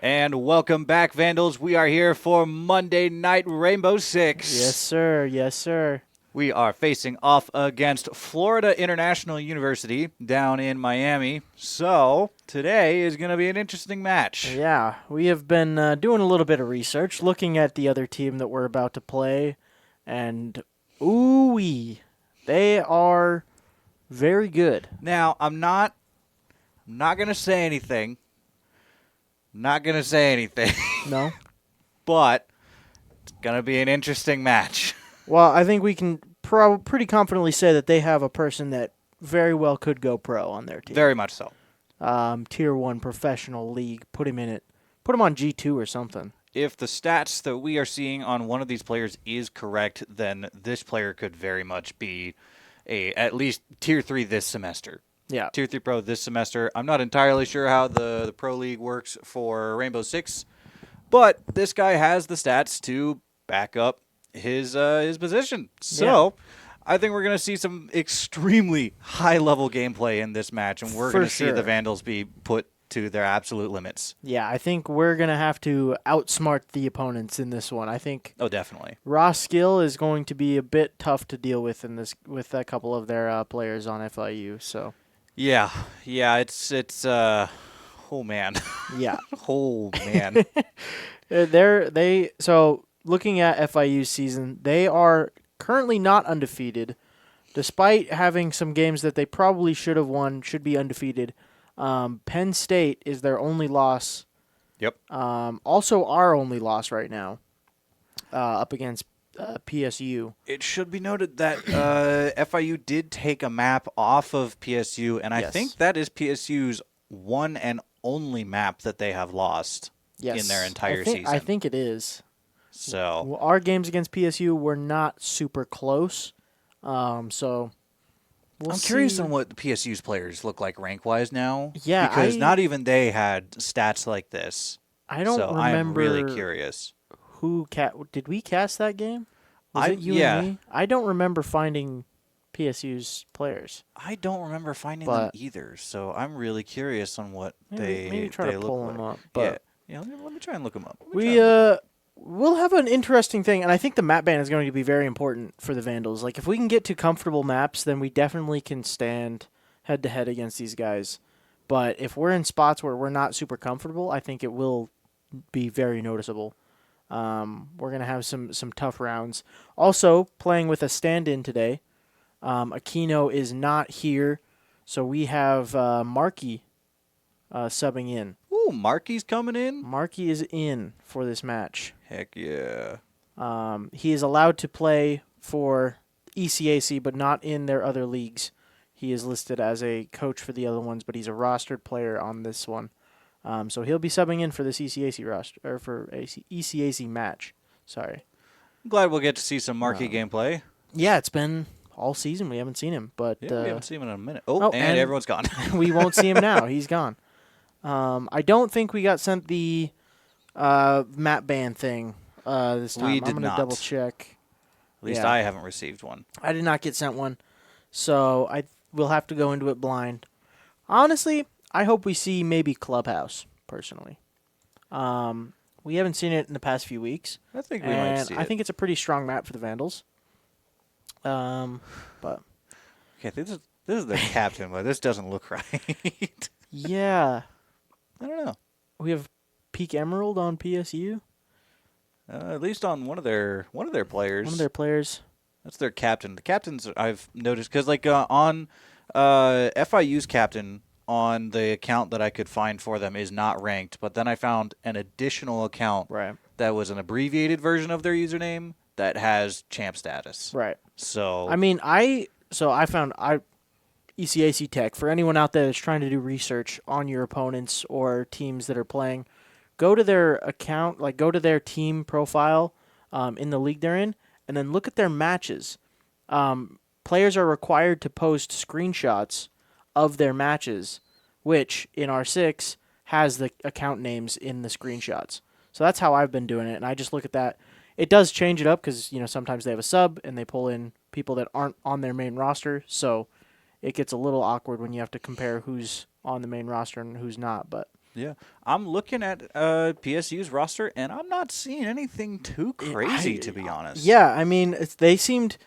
And welcome back, Vandals. We are here for Monday Night Rainbow Six. Yes, sir. Yes, sir. We are facing off against Florida International University down in Miami. So today is going to be an interesting match. Yeah, we have been doing a little bit of research, looking at the other team that we're about to play, and ooh-wee, they are very good. Now, I'm not going to say anything. Not going to say anything. No? But it's going to be an interesting match. Well, I think we can pretty confidently say that they have a person that very well could go pro on their team. Very much so. Tier 1 professional league. Put him in it. Put him on G2 or something. If the stats that we are seeing on one of these players is correct, then this player could very much be at least Tier 3 this semester. Yeah. Tier 3 Pro this semester. I'm not entirely sure how the Pro League works for Rainbow Six, but this guy has the stats to back up his position. So I think we're going to see some extremely high-level gameplay in this match, and we're going to see the Vandals be put to their absolute limits. Yeah, I think we're going to have to outsmart the opponents in this one. I think Definitely. raw skill is going to be a bit tough to deal with in this with a couple of their players on FIU. So Yeah, it's oh man. yeah. Oh man. So looking at FIU's season, they are currently not undefeated, despite having some games that they probably should have won, should be undefeated. Penn State is their only loss. Yep. Also our only loss right now, up against PSU. It should be noted that FIU did take a map off of PSU, and I think that is PSU's one and only map that they have lost in their entire season. I think it is. So Well, our games against PSU were not super close. So I'm curious on what the PSU's players look like rank-wise now. Yeah, because not even they had stats like this. I don't remember. I'm really curious. Did we cast that game? Was it you and me? I don't remember finding PSU's players. I don't remember finding them either, so I'm really curious on what maybe try to pull them up. But yeah, let me try and look them up. We'll have an interesting thing, and I think the map ban is going to be very important for the Vandals. Like, if we can get to comfortable maps, then we definitely can stand head-to-head against these guys. But if we're in spots where we're not super comfortable, I think it will be very noticeable. We're going to have some tough rounds. Also, playing with a stand-in today, Aquino is not here, so we have Markey subbing in. Ooh, Markey's coming in? Markey is in for this match. Heck yeah. He is allowed to play for ECAC, but not in their other leagues. He is listed as a coach for the other ones, but he's a rostered player on this one. So he'll be subbing in for this ECAC roster or for a ECAC match. Sorry. I'm glad we'll get to see some Markey gameplay. Yeah, it's been all season we haven't seen him, but we haven't seen him in a minute. And everyone's gone. We won't see him now. He's gone. I don't think we got sent the map ban thing this time. We did I'm going to not. double check. At least I haven't received one. I did not get sent one, so I will have to go into it blind. Honestly, I hope we see maybe Clubhouse, personally. We haven't seen it in the past few weeks. I think we might see it. I think it's a pretty strong map for the Vandals. But okay, this is the captain, but this doesn't look right. Yeah. I don't know. We have Peak Emerald on PSU. At least on one of their players. One of their players. That's their captain. The captains I've noticed because on FIU's captain on the account that I could find for them is not ranked, but then I found an additional account that was an abbreviated version of their username that has champ status. Right. So I mean, I found ECAC Tech, for anyone out there that's trying to do research on your opponents or teams that are playing, go to their account, like go to their team profile in the league they're in, and then look at their matches. Players are required to post screenshots of their matches, which in R6 has the account names in the screenshots. So that's how I've been doing it, and I just look at that. It does change it up because sometimes they have a sub and they pull in people that aren't on their main roster, so it gets a little awkward when you have to compare who's on the main roster and who's not. But Yeah, I'm looking at PSU's roster, and I'm not seeing anything too crazy, to be honest. Yeah, I mean, they seemed.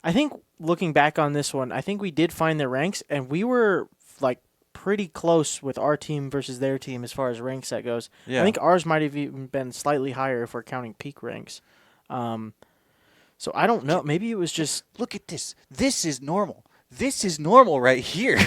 I think looking back on this one, I think we did find their ranks, and we were like pretty close with our team versus their team as far as rank set goes. I Yeah. think ours might have even been slightly higher if we're counting peak ranks. Um, so I don't know. Maybe it was just Look at this. This is normal. This is normal right here.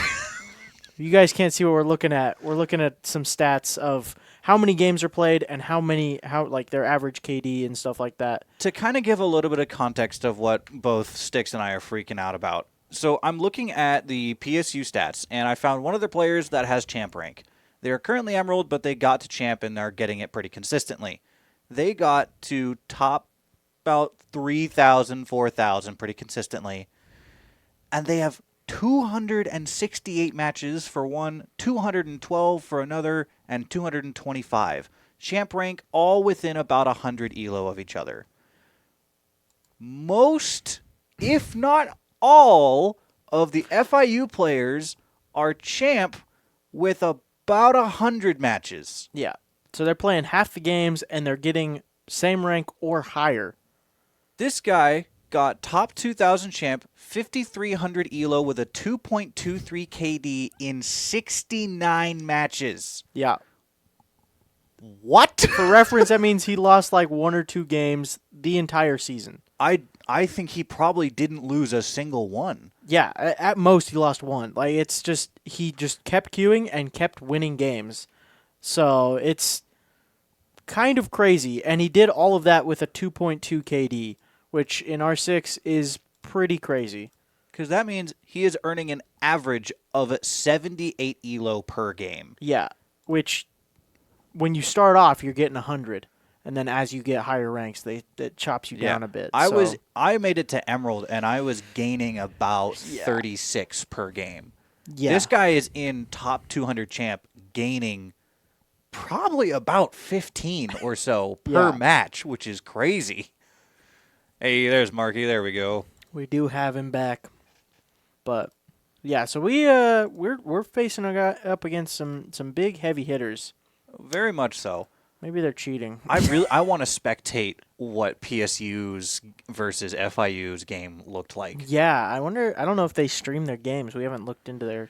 you guys can't see what we're looking at. We're looking at some stats of how many games are played and how like their average KD and stuff like that. To kind of give a little bit of context of what both Sticks and I are freaking out about. So I'm looking at the PSU stats, and I found one of their players that has champ rank. They are currently Emerald, but they got to champ and are getting it pretty consistently. They got to top about 3,000, 4,000 pretty consistently. And they have 268 matches for one, 212 for another, and 225. Champ rank all within about 100 elo of each other. Most, if not all, of the FIU players are champ with about 100 matches. Yeah. So they're playing half the games and they're getting same rank or higher. This guy got top 2,000 champ, 5,300 elo with a 2.23 KD in 69 matches. Yeah. What? For reference, that means he lost like one or two games the entire season. I think he probably didn't lose a single one. Yeah, at most he lost one. Like it's just he just kept queuing and kept winning games. So it's kind of crazy, and he did all of that with a 2.2 KD, which in R6 is pretty crazy. Because that means he is earning an average of 78 elo per game. Yeah, which when you start off you're getting 100. And then as you get higher ranks, it chops you down a bit. I made it to Emerald, and I was gaining about 36 per game. Yeah. This guy is in top 200 champ, gaining probably about 15 or so per match, which is crazy. Hey, there's Marky. There we go. We do have him back, but yeah. So we're facing a guy up against some big heavy hitters. Very much so. Maybe they're cheating. I want to spectate what PSU's versus FIU's game looked like. Yeah, I wonder. I don't know if they stream their games. We haven't looked into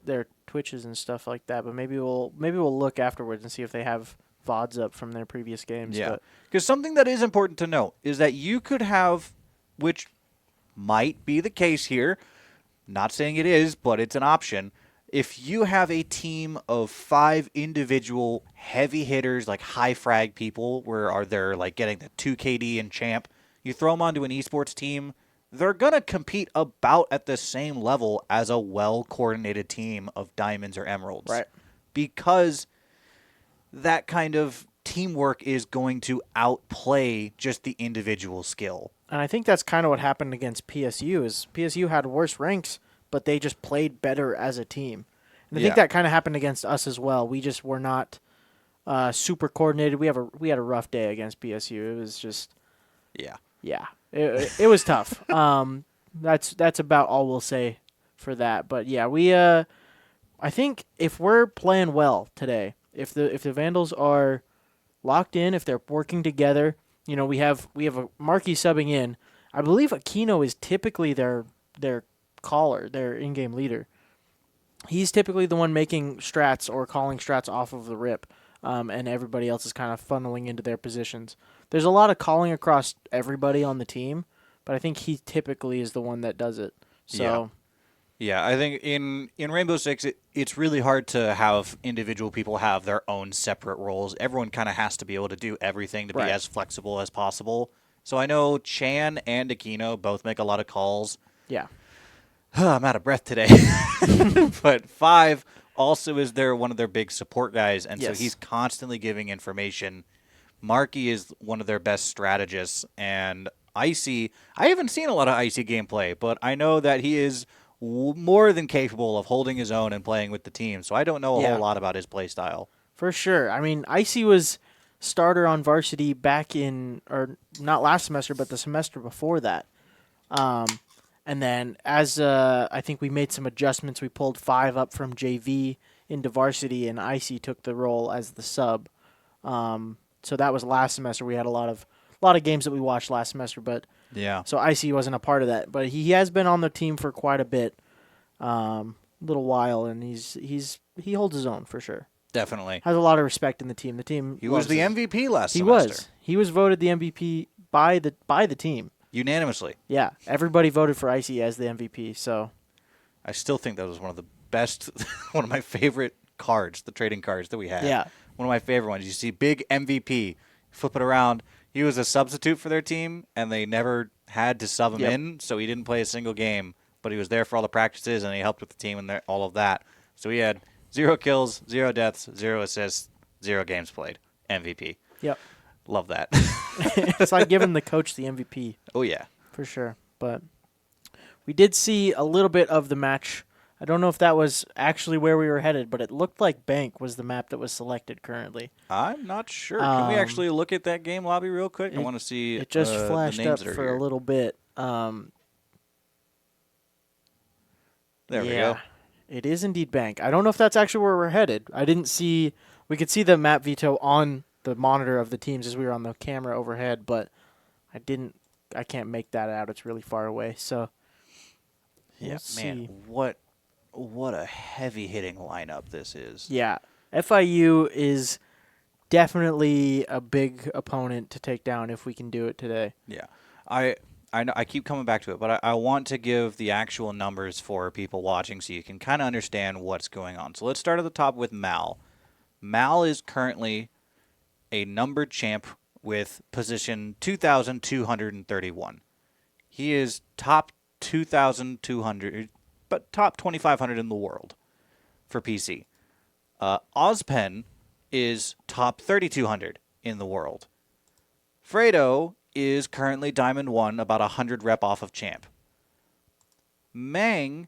their Twitches and stuff like that. But maybe we'll look afterwards and see if they have VODs up from their previous games. Yeah, because something that is important to note is that you could have, which might be the case here. Not saying it is, but it's an option. If you have a team of 5 individual heavy hitters, like high frag people, where they're like getting the 2 KD and champ, you throw them onto an esports team, they're going to compete about at the same level as a well-coordinated team of diamonds or emeralds. Right. Because that kind of teamwork is going to outplay just the individual skill. And I think that's kind of what happened against PSU. Is PSU had worse ranks, but they just played better as a team. And I think that kind of happened against us as well. We just were not super coordinated. We had a rough day against PSU. It was just it was tough. That's about all we'll say for that. But yeah, I think if we're playing well today, if the Vandals are locked in, if they're working together, we have a Marquee subbing in. I believe Aquino is typically their caller, their in-game leader. He's typically the one making strats or calling strats off of the rip, and everybody else is kind of funneling into their positions. There's a lot of calling across everybody on the team, but I think he typically is the one that does it. So, yeah, I think in Rainbow Six, it's really hard to have individual people have their own separate roles. Everyone kind of has to be able to do everything to be as flexible as possible. So I know Chan and Aquino both make a lot of calls. Yeah. I'm out of breath today. But 5 also is one of their big support guys, and so he's constantly giving information. Marky is one of their best strategists, and Icy, I haven't seen a lot of Icy gameplay, but I know that he is more than capable of holding his own and playing with the team, so I don't know a whole lot about his play style. For sure. I mean, Icy was starter on varsity back in, or not last semester, but the semester before that. And then as I think we made some adjustments, we pulled 5 up from JV into varsity, and Icy took the role as the sub. So that was last semester. We had a lot of games that we watched last semester, but Yeah. so Icy wasn't a part of that. But he has been on the team for quite a bit, little while, and he holds his own for sure. Definitely. Has a lot of respect in the team. The team. He was the MVP last He semester. He was voted the MVP by the team. Unanimously. Yeah, everybody voted for Icy as the MVP. So I still think that was one of the best, one of my favorite cards, the trading cards that we had. Yeah. One of my favorite ones. You see big MVP, flip it around. He was a substitute for their team, and they never had to sub him in, so he didn't play a single game, but he was there for all the practices, and he helped with the team and all of that. So he had 0 kills, 0 deaths, 0 assists, 0 games played. MVP. Yep. Love that. It's like giving the coach the MVP. Oh, yeah. For sure. But we did see a little bit of the match. I don't know if that was actually where we were headed, but it looked like Bank was the map that was selected currently. I'm not sure. Can we actually look at that game lobby real quick? I want to see it just flashed the names up that are for here. a little bit. There we go. It is indeed Bank. I don't know if that's actually where we're headed. I didn't see. We could see the map veto on the monitor of the teams as we were on the camera overhead, but I can't make that out. It's really far away. So Yeah, we'll man, see. what a heavy hitting lineup this is. Yeah, FIU is definitely a big opponent to take down if we can do it today. Yeah, I know I keep coming back to it, but I want to give the actual numbers for people watching so you can kind of understand what's going on. So let's start at the top with Mal. Mal is currently a numbered champ with position 2,231. He is top 2,200, but top 2,500 in the world for PC. Ozpen is top 3,200 in the world. Fredo is currently Diamond 1, about 100 rep off of champ. Ming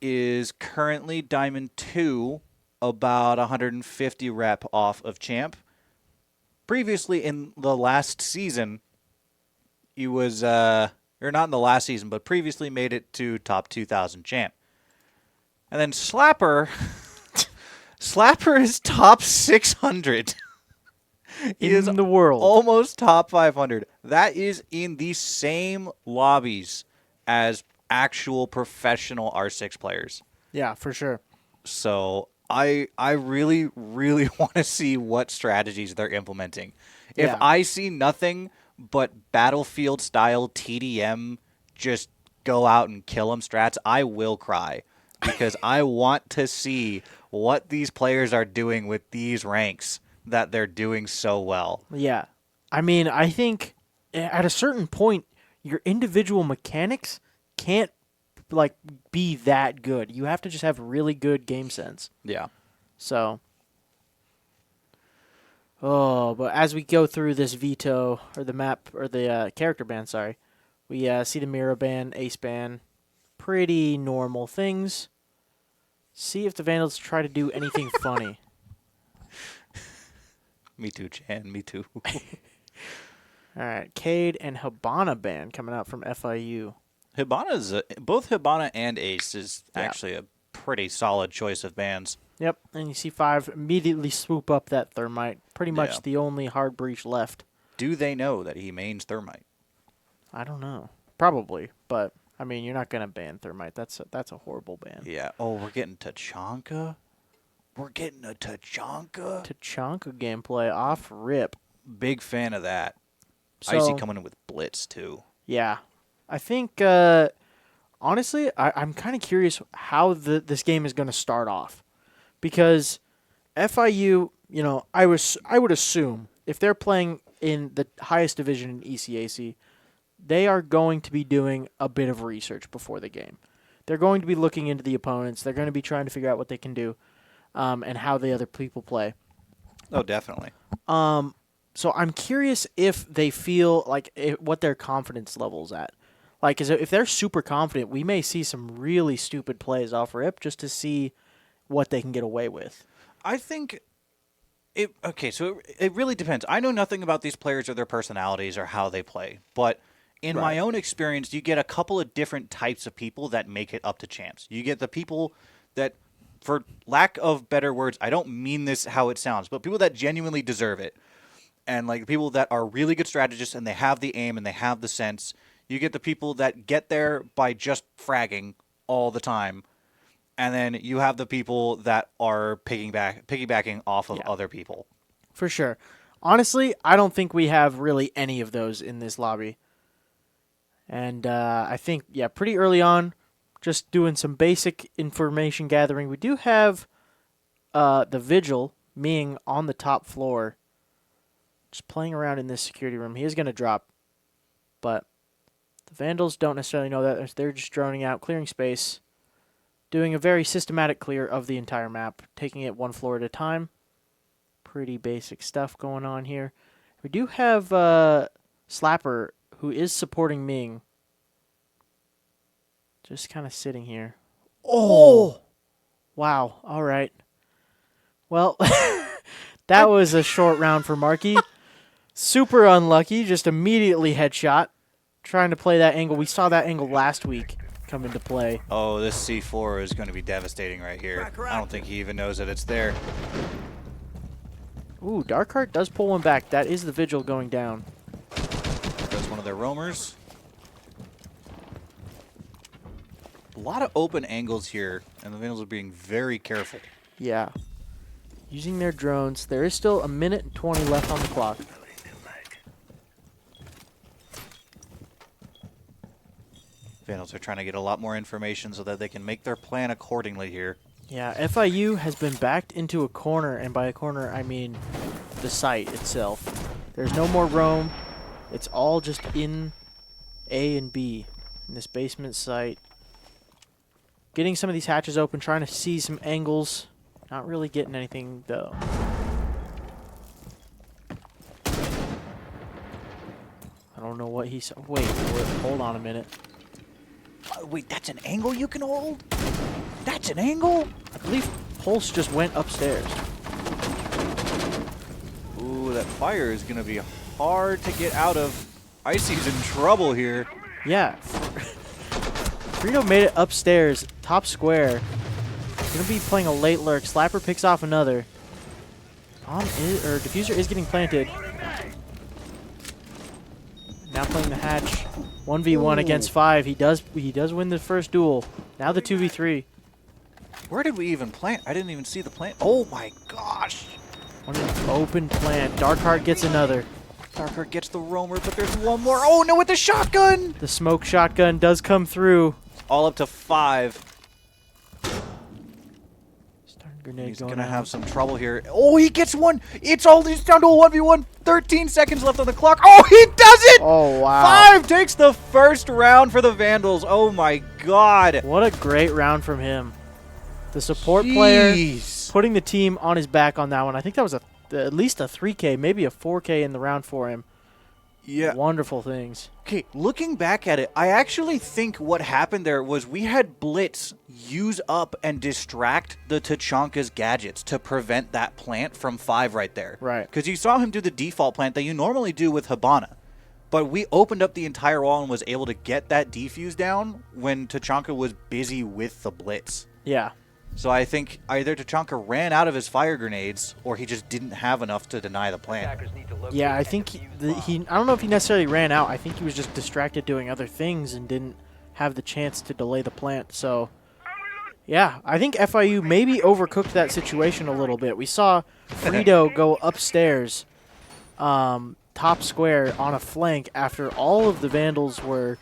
is currently Diamond 2, about 150 rep off of champ. Previously in the last season, he was, or not in the last season, but previously made it to top 2,000 champ. And then Slapper is top 600. He is in the world. almost top 500. That is in the same lobbies as actual professional R6 players. Yeah, for sure. So I really, really want to see what strategies they're implementing. If Yeah. I see nothing but Battlefield-style TDM, just go out and kill them strats, I will cry. Because I want to see what these players are doing with these ranks that they're doing so well. Yeah. I mean, I think at a certain point, your individual mechanics can't be that good. You have to just have really good game sense. Yeah. So, but as we go through this veto or the map or the character ban, we see the mirror ban, ace ban, pretty normal things. See if the Vandals try to do anything funny. Me too, Chan. Me too. All right, Cade and Habana ban coming out from FIU. Both Hibana and Ace is actually a pretty solid choice of bans. Yep, and you see 5 immediately swoop up that Thermite. Pretty much Yeah. the only hard breach left. Do they know that he mains Thermite? I don't know. Probably, but I mean, you're not gonna ban Thermite. That's a horrible ban. Yeah. Oh, we're getting Tachanka? We're getting a Tachanka? Tachanka gameplay off rip. Big fan of that. So, Icy coming in with Blitz, too. Yeah. I think, honestly, I'm kind of curious how this game is going to start off. Because FIU, I would assume if they're playing in the highest division in ECAC, they are going to be doing a bit of research before the game. They're going to be looking into the opponents. They're going to be trying to figure out what they can do and how the other people play. Oh, definitely. So I'm curious if they feel what their confidence level's at. Like, if they're super confident, we may see some really stupid plays off rip just to see what they can get away with. I think it really depends. I know nothing about these players or their personalities or how they play, but in my own experience, you get a couple of different types of people that make it up to champs. You get the people that for lack of better words, I don't mean this how it sounds, but people that genuinely deserve it. And like people that are really good strategists and they have the aim and they have the sense. You get the people that get there by just fragging all the time. And then you have the people that are piggybacking off of other people. For sure. Honestly, I don't think we have really any of those in this lobby. And I think, pretty early on, just doing some basic information gathering. We do have the Vigil, Ming, on the top floor. Just playing around in this security room. He is going to drop. But the Vandals don't necessarily know that. They're just droning out, clearing space. Doing a very systematic clear of the entire map. Taking it one floor at a time. Pretty basic stuff going on here. We do have Slapper, who is supporting Ming. Just kind of sitting here. Oh! Wow. All right. Well, that was a short round for Marky. Super unlucky. Just immediately headshot. Trying to play that angle. We saw that angle last week come into play. Oh, this C4 is going to be devastating right here. I don't think he even knows that it's there. Ooh, Darkheart does pull one back. That is the Vigil going down. That's one of their roamers. A lot of open angles here, and the Vandals are being very careful. Yeah. Using their drones. There is still a minute and 20 left on the clock. Vandals are trying to get a lot more information so that they can make their plan accordingly here. Yeah, FIU has been backed into a corner, and by a corner, I mean the site itself. There's no more roam. It's all just in A and B in this basement site. Getting some of these hatches open, trying to see some angles. Not really getting anything, though. I don't know what he saw. Wait, hold on a minute. Wait, that's an angle you can hold? That's an angle? I believe Pulse just went upstairs. Ooh, that fire is going to be hard to get out of. Icy's in trouble here. Yeah. Frito made it upstairs, top square. Going to be playing a late lurk. Slapper picks off another. Diffuser is getting planted. Now playing the hatch. 1v1 against 5. He does win the first duel. Now the 2v3. Where did we even plant? I didn't even see the plant. Oh my gosh. One open plant. Darkheart gets another. Darkheart gets the roamer, but there's one more. Oh no, with the shotgun! The smoke shotgun does come through. All up to 5. Grenade He's going gonna out. have some trouble here. Oh, he gets one. It's down to a 1v1. 13 seconds left on the clock. Oh, he does it! Oh, wow. 5 takes the first round for the Vandals. Oh my god. What a great round from him. The support player putting the team on his back on that one. I think that was at least a 3K, maybe a 4K in the round for him. Yeah. Wonderful things. Okay, looking back at it, I actually think what happened there was we had Blitz use up and distract the Tachanka's gadgets to prevent that plant from 5 right there. Right. Because you saw him do the default plant that you normally do with Hibana. But we opened up the entire wall and was able to get that defuse down when Tachanka was busy with the Blitz. Yeah. So I think either Tachanka ran out of his fire grenades or he just didn't have enough to deny the plant. Yeah, I think I don't know if he necessarily ran out. I think he was just distracted doing other things and didn't have the chance to delay the plant. So, yeah, I think FIU maybe overcooked that situation a little bit. We saw Frito go upstairs, top square on a flank after all of the Vandals were,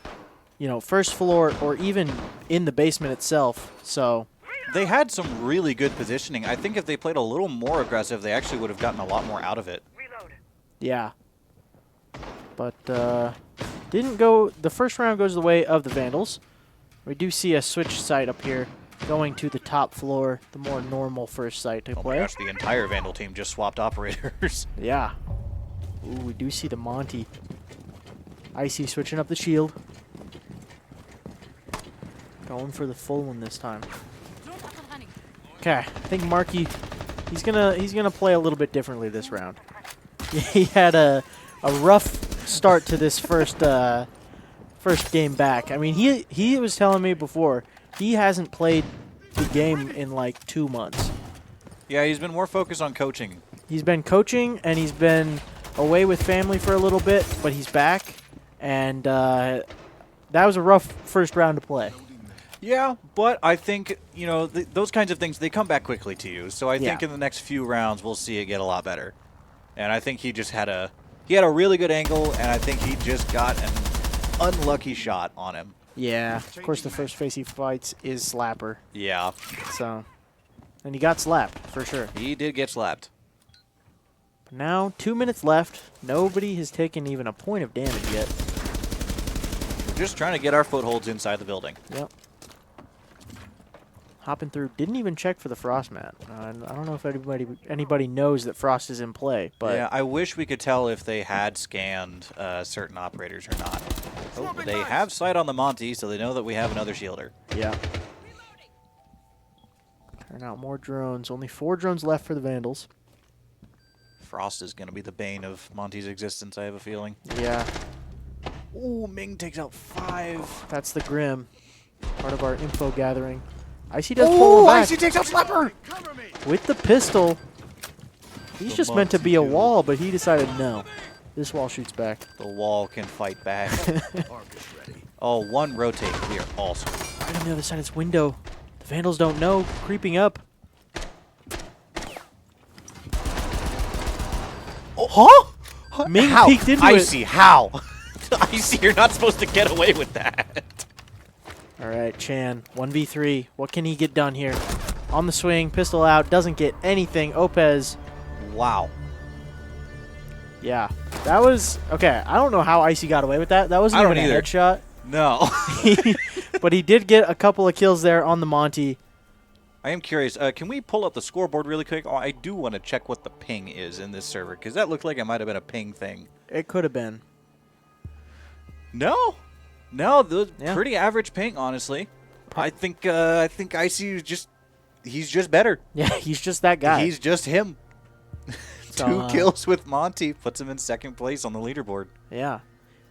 first floor or even in the basement itself. So they had some really good positioning. I think if they played a little more aggressive, they actually would have gotten a lot more out of it. yeah. But didn't go. The first round goes the way of the Vandals. We do see a switch site up here going to the top floor, the more normal first site to Oh play. my gosh, the entire Vandal team just swapped operators. Yeah. Ooh, we do see the Monty. Icy switching up the shield. Going for the full one this time. Okay, I think Marky, he's gonna play a little bit differently this round. He had a rough start to this first game back. I mean, he was telling me before he hasn't played the game in like 2 months. Yeah, he's been more focused on coaching. He's been coaching, and he's been away with family for a little bit, but he's back, and that was a rough first round to play. Yeah, but I think, you know, those kinds of things, they come back quickly to you. So I think in the next few rounds, we'll see it get a lot better. And I think he just had a really good angle, and I think he just got an unlucky shot on him. Yeah, of course the first face he fights is Slapper. Yeah. So, and he got slapped, for sure. He did get slapped. But now, 2 minutes left. Nobody has taken even a point of damage yet. We're just trying to get our footholds inside the building. Yep. Hopping through. Didn't even check for the frost mat. I don't know if anybody knows that frost is in play, but yeah, I wish we could tell if they had scanned certain operators or not. Oh, they have sight on the Monty, so they know that we have another shielder. yeah. Turn out more drones. Only 4 drones left for the Vandals. Frost is going to be the bane of Monty's existence, I have a feeling. Yeah. Ooh, Ming takes out 5. That's the Grim. Part of our info gathering. Icy does pull him back. Icy takes out Slapper! With the pistol. He's The just meant to Monty be a dude. wall, but he decided no. This wall shoots back. The wall can fight back. Oh, 1 rotate. We are awesome. Right on the other side of this window. The Vandals don't know. Creeping up. Oh, huh? Ming How? peeked into Icy, how? Icy, you're not supposed to get away with that. All right, Chan. 1v3. What can he get done here? On the swing. Pistol out. Doesn't get anything. Opez. Wow. Yeah. That was... Okay, I don't know how Icy got away with that. That wasn't I even don't a either. headshot. No. But he did get a couple of kills there on the Monty. I am curious. Can we pull up the scoreboard really quick? Oh, I do want to check what the ping is in this server, because that looked like it might have been a ping thing. It could have been. No. No, Yeah. pretty average ping, honestly. I think Icy is just... He's just better. Yeah, he's just that guy. He's just him. So, 2 kills with Monty puts him in 2nd place on the leaderboard. Yeah.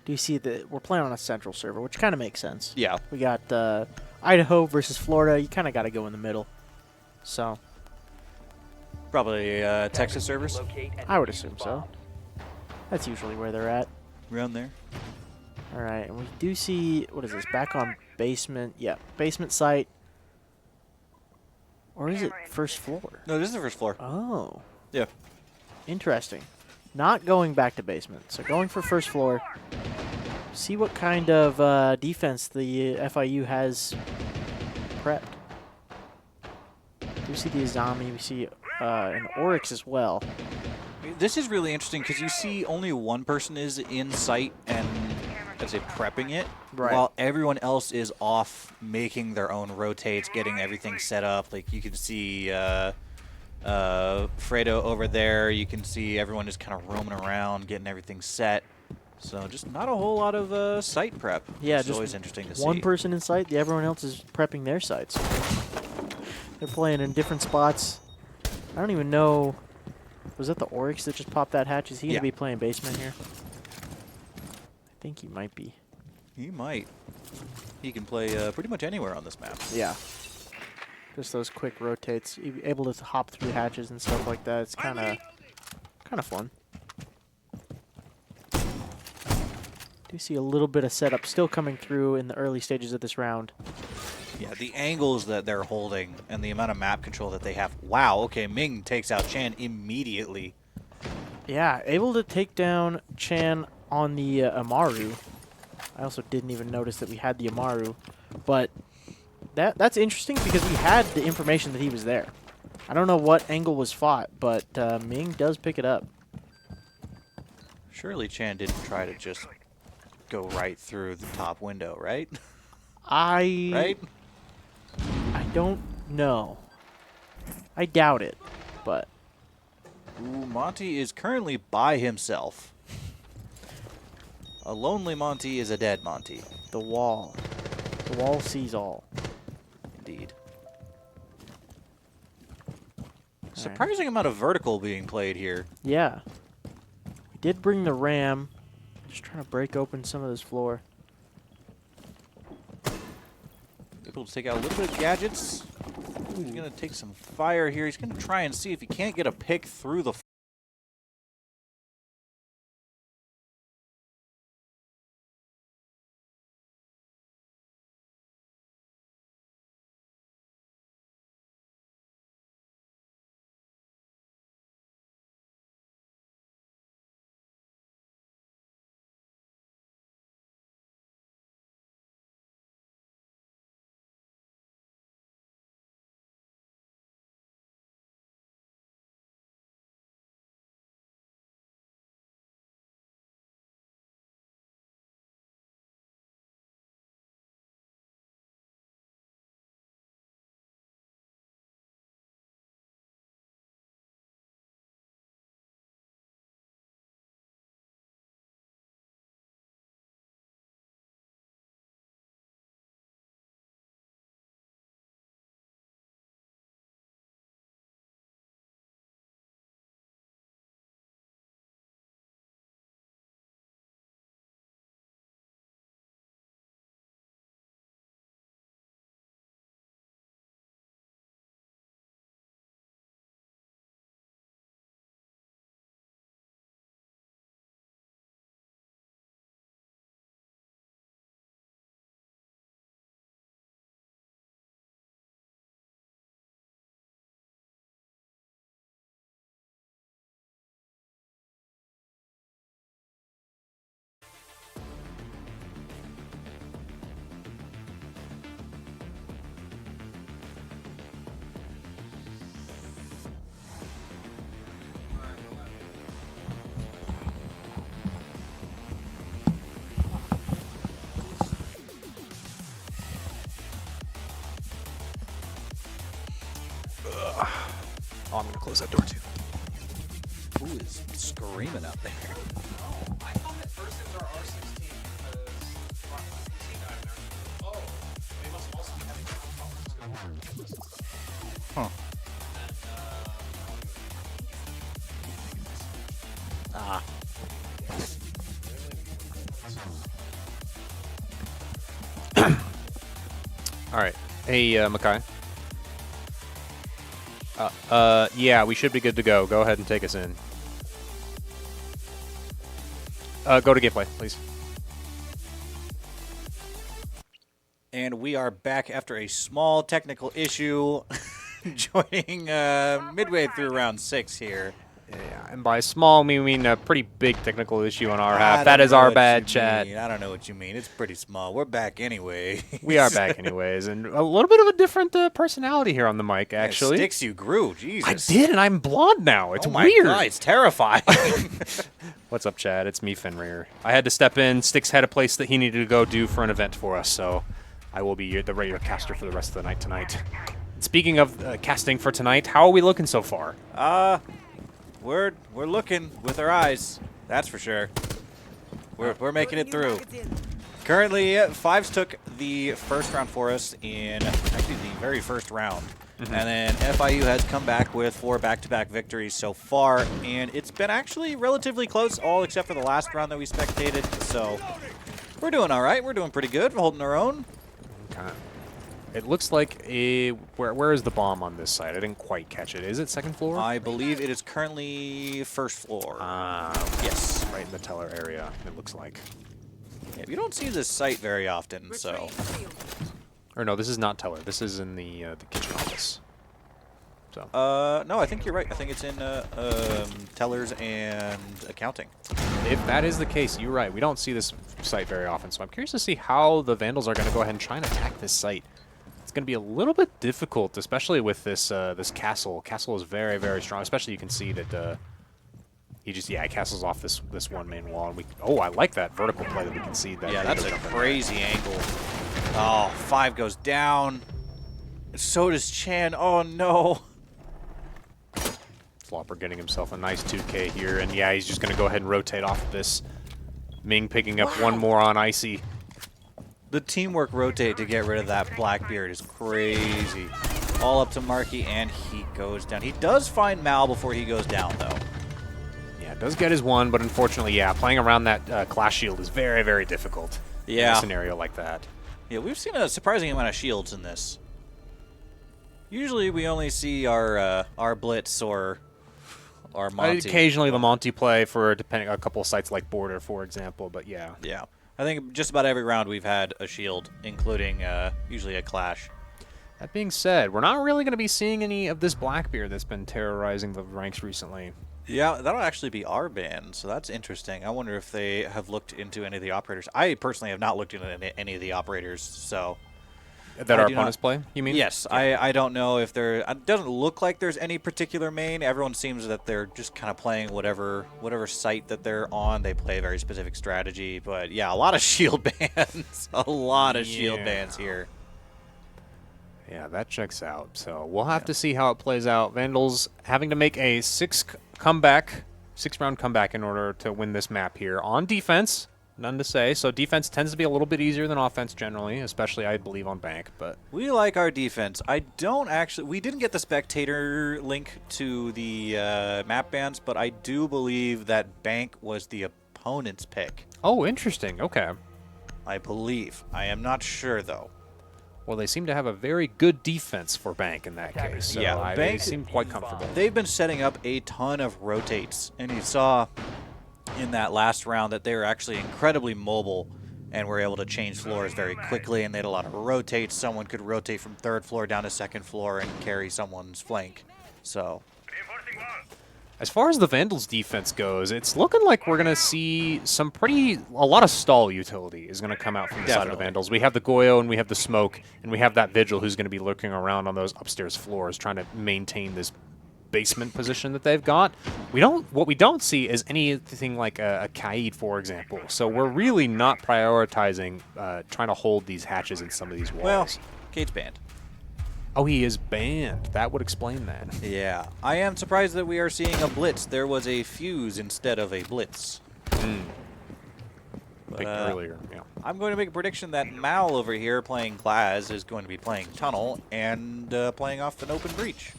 Do you see that we're playing on a central server, which kind of makes sense. Yeah. We got Idaho versus Florida. You kind of got to go in the middle. So Probably Texas servers. I would assume so. That's usually where they're at. Around there. All right, and we do see, what is this, back on basement. Yeah, basement site. Or is it first floor? No, this is the first floor. Oh, Yeah. interesting. Not going back to basement, so going for first floor. See what kind of defense the FIU has prepped. We see the Azami, we see an Oryx as well. This is really interesting because you see only one person is in sight and, I'd say, prepping it, Right. while everyone else is off making their own rotates, getting everything set up. Like, you can see Fredo over there. You can see everyone just kind of roaming around, getting everything set. So just not a whole lot of site prep. Yeah, which is just always interesting to one see. person in sight, everyone else is prepping their sites. They're playing in different spots. I don't even know. Was that the Oryx that just popped that hatch? Is he going to Yeah. be playing basement here? I think he might be. He might. He can play pretty much anywhere on this map. Yeah. Just those quick rotates, able to hop through hatches and stuff like that. It's kind of fun. Do see a little bit of setup still coming through in the early stages of this round. Yeah, the angles that they're holding and the amount of map control that they have. Wow, okay, Ming takes out Chan immediately. Yeah, able to take down Chan on the Amaru. I also didn't even notice that we had the Amaru, but that's interesting because we had the information that he was there. I don't know what angle was fought, but Ming does pick it up. Surely Chan didn't try to just go right through the top window, right? I don't know. I doubt it, but Ooh, Monty is currently by himself. A lonely Monty is a dead Monty. the wall sees all. Indeed. Surprising amount of vertical being played here. Yeah. We did bring the ram. Just trying to break open some of this floor. Able to take out a little bit of gadgets. He's going to take some fire here. He's going to try and see if he can't get a pick through the Oh, I'm going to close that door too. Who is screaming out there? I thought at first it was our R16 because PC died in there. Oh, they must also be having problems. Huh. Ah. All right. Hey, Makai. Yeah, we should be good to go. Go ahead and take us in. Go to gameplay, please. And we are back after a small technical issue, joining midway through round 6 here. Yeah, and by small, we mean a pretty big technical issue on our I half. don't That is know our what bad you chat. mean. I don't know what you mean. It's pretty small. We're back anyway. We are back anyways, and a little bit of a different personality here on the mic, actually. Sticks, you grew. Jesus. I did, and I'm blonde now. It's oh my weird. God, it's terrifying. What's up, Chad? It's me, Fenrir. I had to step in. Sticks had a place that he needed to go do for an event for us, so I will be the radio caster for the rest of the night tonight. Speaking of casting for tonight, how are we looking so far? We're looking with our eyes. That's for sure. We're making it through. Currently, Fives took the first round for us in actually the very first round. And then FIU has come back with 4 back-to-back victories so far, and it's been actually relatively close, all except for the last round that we spectated. So we're doing all right. We're doing pretty good. We're holding our own. Okay. It looks like where is the bomb on this side? I didn't quite catch it. Is it second floor? I believe it is currently first floor. Yes, right in the teller area. It looks like. Yeah, you don't see this site very often, so. Or no, this is not teller. This is in the kitchen office. So. No, I think you're right. I think it's in tellers and accounting. If that is the case, you're right. We don't see this site very often, so I'm curious to see how the Vandals are going to go ahead and try and attack this site. It's going to be a little bit difficult, especially with this this castle. Castle is very, very strong. Especially you can see that he just castles off this one main wall. And I like that vertical play that we can see. That Yeah, that's a crazy angle. Oh, 5 goes down. So does Chan. Oh no. Flopper getting himself a nice 2K here, and yeah, he's just going to go ahead and rotate off of this. Ming picking up one more on Icy. The teamwork rotate to get rid of that Blackbeard is crazy. All up to Marky, and he goes down. He does find Mal before he goes down, though. Yeah, does get his one, but unfortunately, yeah, playing around that class shield is very, very difficult in a scenario like that. Yeah, we've seen a surprising amount of shields in this. Usually we only see our Blitz or our Monty. Occasionally the Monty play for depending a couple of sites like Border, for example, but yeah. Yeah. I think just about every round we've had a shield, including usually a clash. That being said, we're not really going to be seeing any of this Blackbeard that's been terrorizing the ranks recently. Yeah, that'll actually be our ban, so that's interesting. I wonder if they have looked into any of the operators. I personally have not looked into any of the operators, so... That our opponents play, you mean? Yes, yeah. I don't know if there... It doesn't look like there's any particular main. Everyone seems that they're just kind of playing whatever site that they're on. They play a very specific strategy, but yeah, a lot of shield bans. A lot of shield bans here. Yeah, that checks out. So we'll have to see how it plays out. Vandals having to make a 6-round comeback in order to win this map here. On defense, none to say. So defense tends to be a little bit easier than offense generally, especially I believe on Bank. But we like our defense. I don't actually... We didn't get the spectator link to the map bans, but I do believe that Bank was the opponent's pick. Oh, interesting. Okay. I believe. I am not sure, though. Well, they seem to have a very good defense for Bank in that case. So yeah, they seem quite comfortable. They've been setting up a ton of rotates, and you saw in that last round that they were actually incredibly mobile and were able to change floors very quickly, and they had a lot of rotates. Someone could rotate from 3rd floor down to 2nd floor and carry someone's flank. So... As far as the Vandals defense goes, it's looking like we're going to see a lot of stall utility is going to come out from the side of the Vandals. We have the Goyo and we have the Smoke, and we have that Vigil who's going to be lurking around on those upstairs floors trying to maintain this basement position that they've got. What we don't see is anything like a Kaid, for example. So we're really not prioritizing trying to hold these hatches in some of these walls. Well, Kaid's banned. Oh, he is banned. That would explain that. Yeah. I am surprised that we are seeing a Blitz. There was a Fuse instead of a Blitz. Picked earlier, yeah. I'm going to make a prediction that Mal over here playing Glaz is going to be playing Tunnel and playing off an open breach.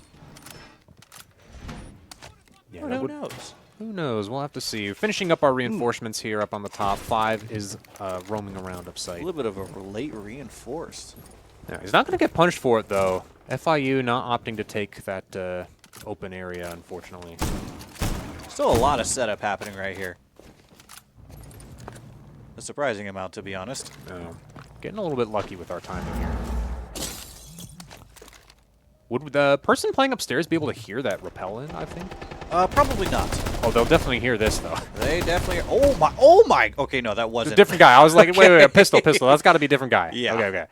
Yeah, who knows? Who knows? We'll have to see. Finishing up our reinforcements here up on the top. 5 is roaming around upside. A little bit of a late reinforced. Yeah, he's not going to get punished for it, though. FIU not opting to take that open area, unfortunately. Still a lot of setup happening right here. A surprising amount, to be honest. Getting a little bit lucky with our timing here. Would the person playing upstairs be able to hear that rappel in, I think? Probably not. Oh, they'll definitely hear this, though. They definitely... Oh my! Okay, no, that wasn't... It's a different guy. I was like, wait, a pistol. That's got to be a different guy. Yeah. Okay.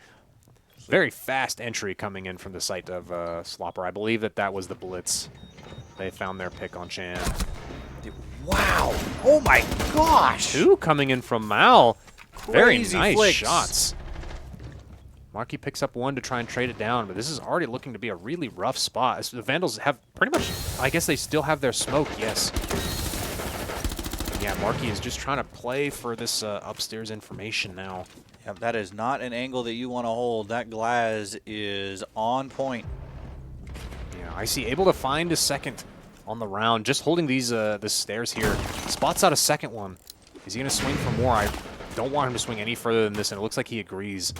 Very fast entry coming in from the site of Slopper. I believe that was the Blitz. They found their pick on Chan. Wow! Oh my gosh! 2 coming in from Mal. Very nice flicks. shots. Markey picks up 1 to try and trade it down, but this is already looking to be a really rough spot. The Vandals have pretty much... I guess they still have their smoke, yes. Yeah, Markey is just trying to play for this upstairs information now. Yeah, that is not an angle that you want to hold. That Glaz is on point. Yeah, I see. Able to find a second on the round. Just holding these the stairs here. Spots out a second one. Is he going to swing for more? I don't want him to swing any further than this, and it looks like he agrees.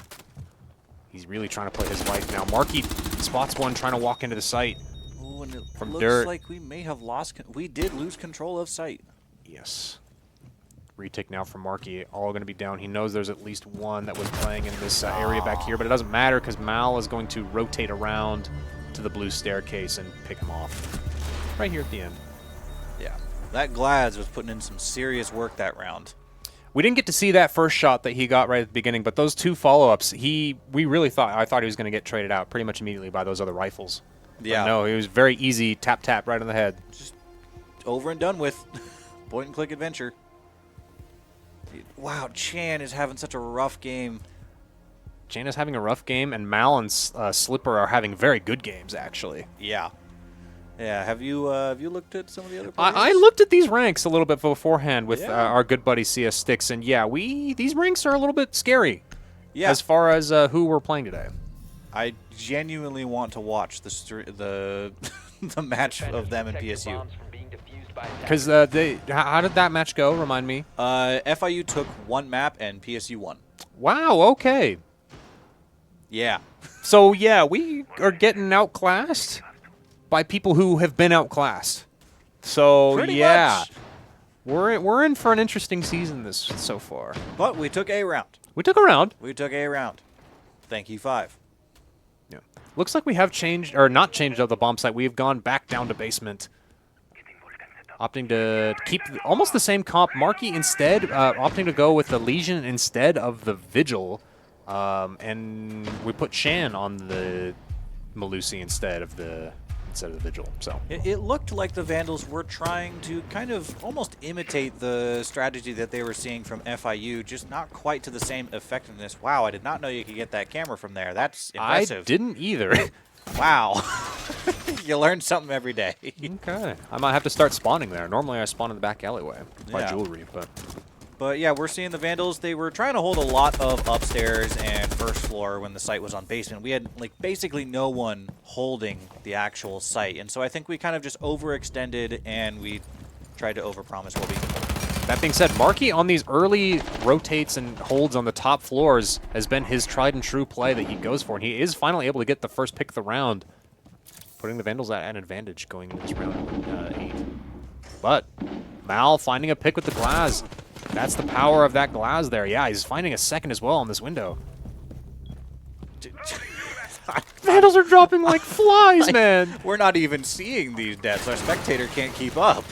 He's really trying to play his life now. Markey spots one trying to walk into the site. Oh, and it from looks dirt. like we may have lost... We did lose control of site. Yes. Retake now from Markey. All going to be down. He knows there's at least one that was playing in this area back here, but it doesn't matter because Mal is going to rotate around to the blue staircase and pick him off. Right here at the end. Yeah. That Glaz was putting in some serious work that round. We didn't get to see that first shot that he got right at the beginning, but those 2 follow-ups, I thought he was going to get traded out pretty much immediately by those other rifles. Yeah. But no, it was very easy tap right on the head. Just over and done with. Point and click adventure. Wow, Chan is having such a rough game. Chan is having a rough game, and Mal and Slipper are having very good games, actually. Yeah. Yeah, have you looked at some of the other players? I looked at these ranks a little bit beforehand with Yeah. our good buddy CS Sticks, and yeah, these ranks are a little bit scary. Yeah. As far as who we're playing today. I genuinely want to watch the the match of them and PSU. Because how did that match go? Remind me. FIU took 1 map and PSU won. Wow. Okay. Yeah. So, yeah, we are getting outclassed by people who have been outclassed. So, Pretty yeah, much. we're in for an interesting season this so far. But we took a round. We took a round. We took a round. Thank you, 5. Yeah. Looks like we have changed, or not changed up the bomb site. We have gone back down to basement. Opting to keep almost the same comp. Marky instead, opting to go with the Legion instead of the Vigil. And we put Shan on the Malusi instead of the Vigil. So It looked like the Vandals were trying to kind of almost imitate the strategy that they were seeing from FIU, just not quite to the same effectiveness. Wow, I did not know you could get that camera from there. That's impressive. I didn't either. Wow. You learn something every day. Okay, I might have to start spawning there. Normally I spawn in the back alleyway by Yeah. jewelry, but But yeah, we're seeing the Vandals. They were trying to hold a lot of upstairs and first floor when the site was on basement. We had like basically no one holding the actual site. And so I think we kind of just overextended and we tried to overpromise what we could hold. that being said, Marky on these early rotates and holds on the top floors has been his tried and true play that he goes for, and he is finally able to get the first pick of the round, putting the Vandals at an advantage going into this round 8. But Mal finding a pick with the glass. That's the power of that glass there. Yeah, he's finding a second as well on this window. Vandals are dropping like flies, man. We're not even seeing these deaths. Our spectator can't keep up.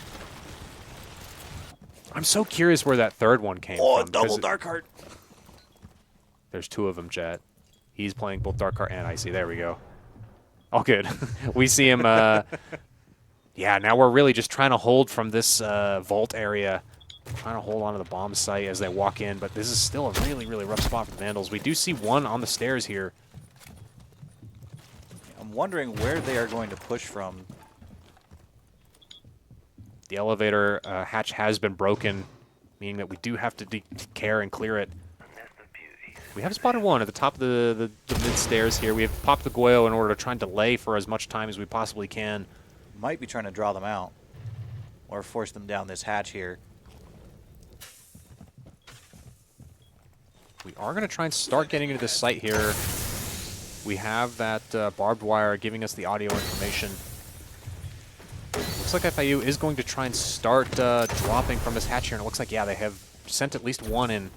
I'm so curious where that third one came Oh, from. double because Dark Heart. There's 2 of them, Jet. He's playing both Dark Heart and Icy. There we go. All good. We see him. Yeah, now we're really just trying to hold from this vault area. Trying to hold on to the bomb site as they walk in, but this is still a really, really rough spot for the Vandals. We do see one on the stairs here. I'm wondering where they are going to push from. The elevator hatch has been broken, meaning that we do have to care and clear it. We have spotted one at the top of the mid-stairs here. We have popped the Goyo in order to try and delay for as much time as we possibly can. Might be trying to draw them out or force them down this hatch here. We are going to try and start getting into this site here. We have that barbed wire giving us the audio information. Looks like FIU is going to try and start dropping from this hatch here, and it looks like, yeah, they have sent at least one in.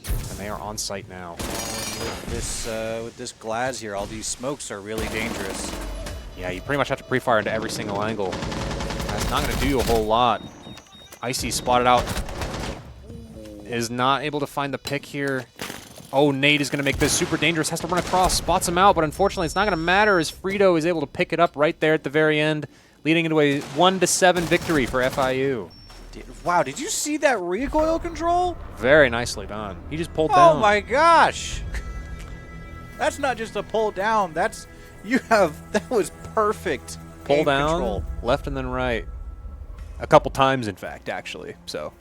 And they are on site now. With this glass here, all these smokes are really dangerous. Yeah, you pretty much have to pre-fire into every single angle. That's not going to do a whole lot. Icy spotted out. Is not able to find the pick here. Oh, Nate is going to make this super dangerous. Has to run across, spots him out, but unfortunately it's not going to matter as Frito is able to pick it up right there at the very end, leading into a 1-7 victory for FIU. Wow, did you see that recoil control? Very nicely done. He just pulled down. Oh my gosh! That's not just a pull down. That was perfect. Pull aim down, control. left and then right. A couple times, in fact, actually. So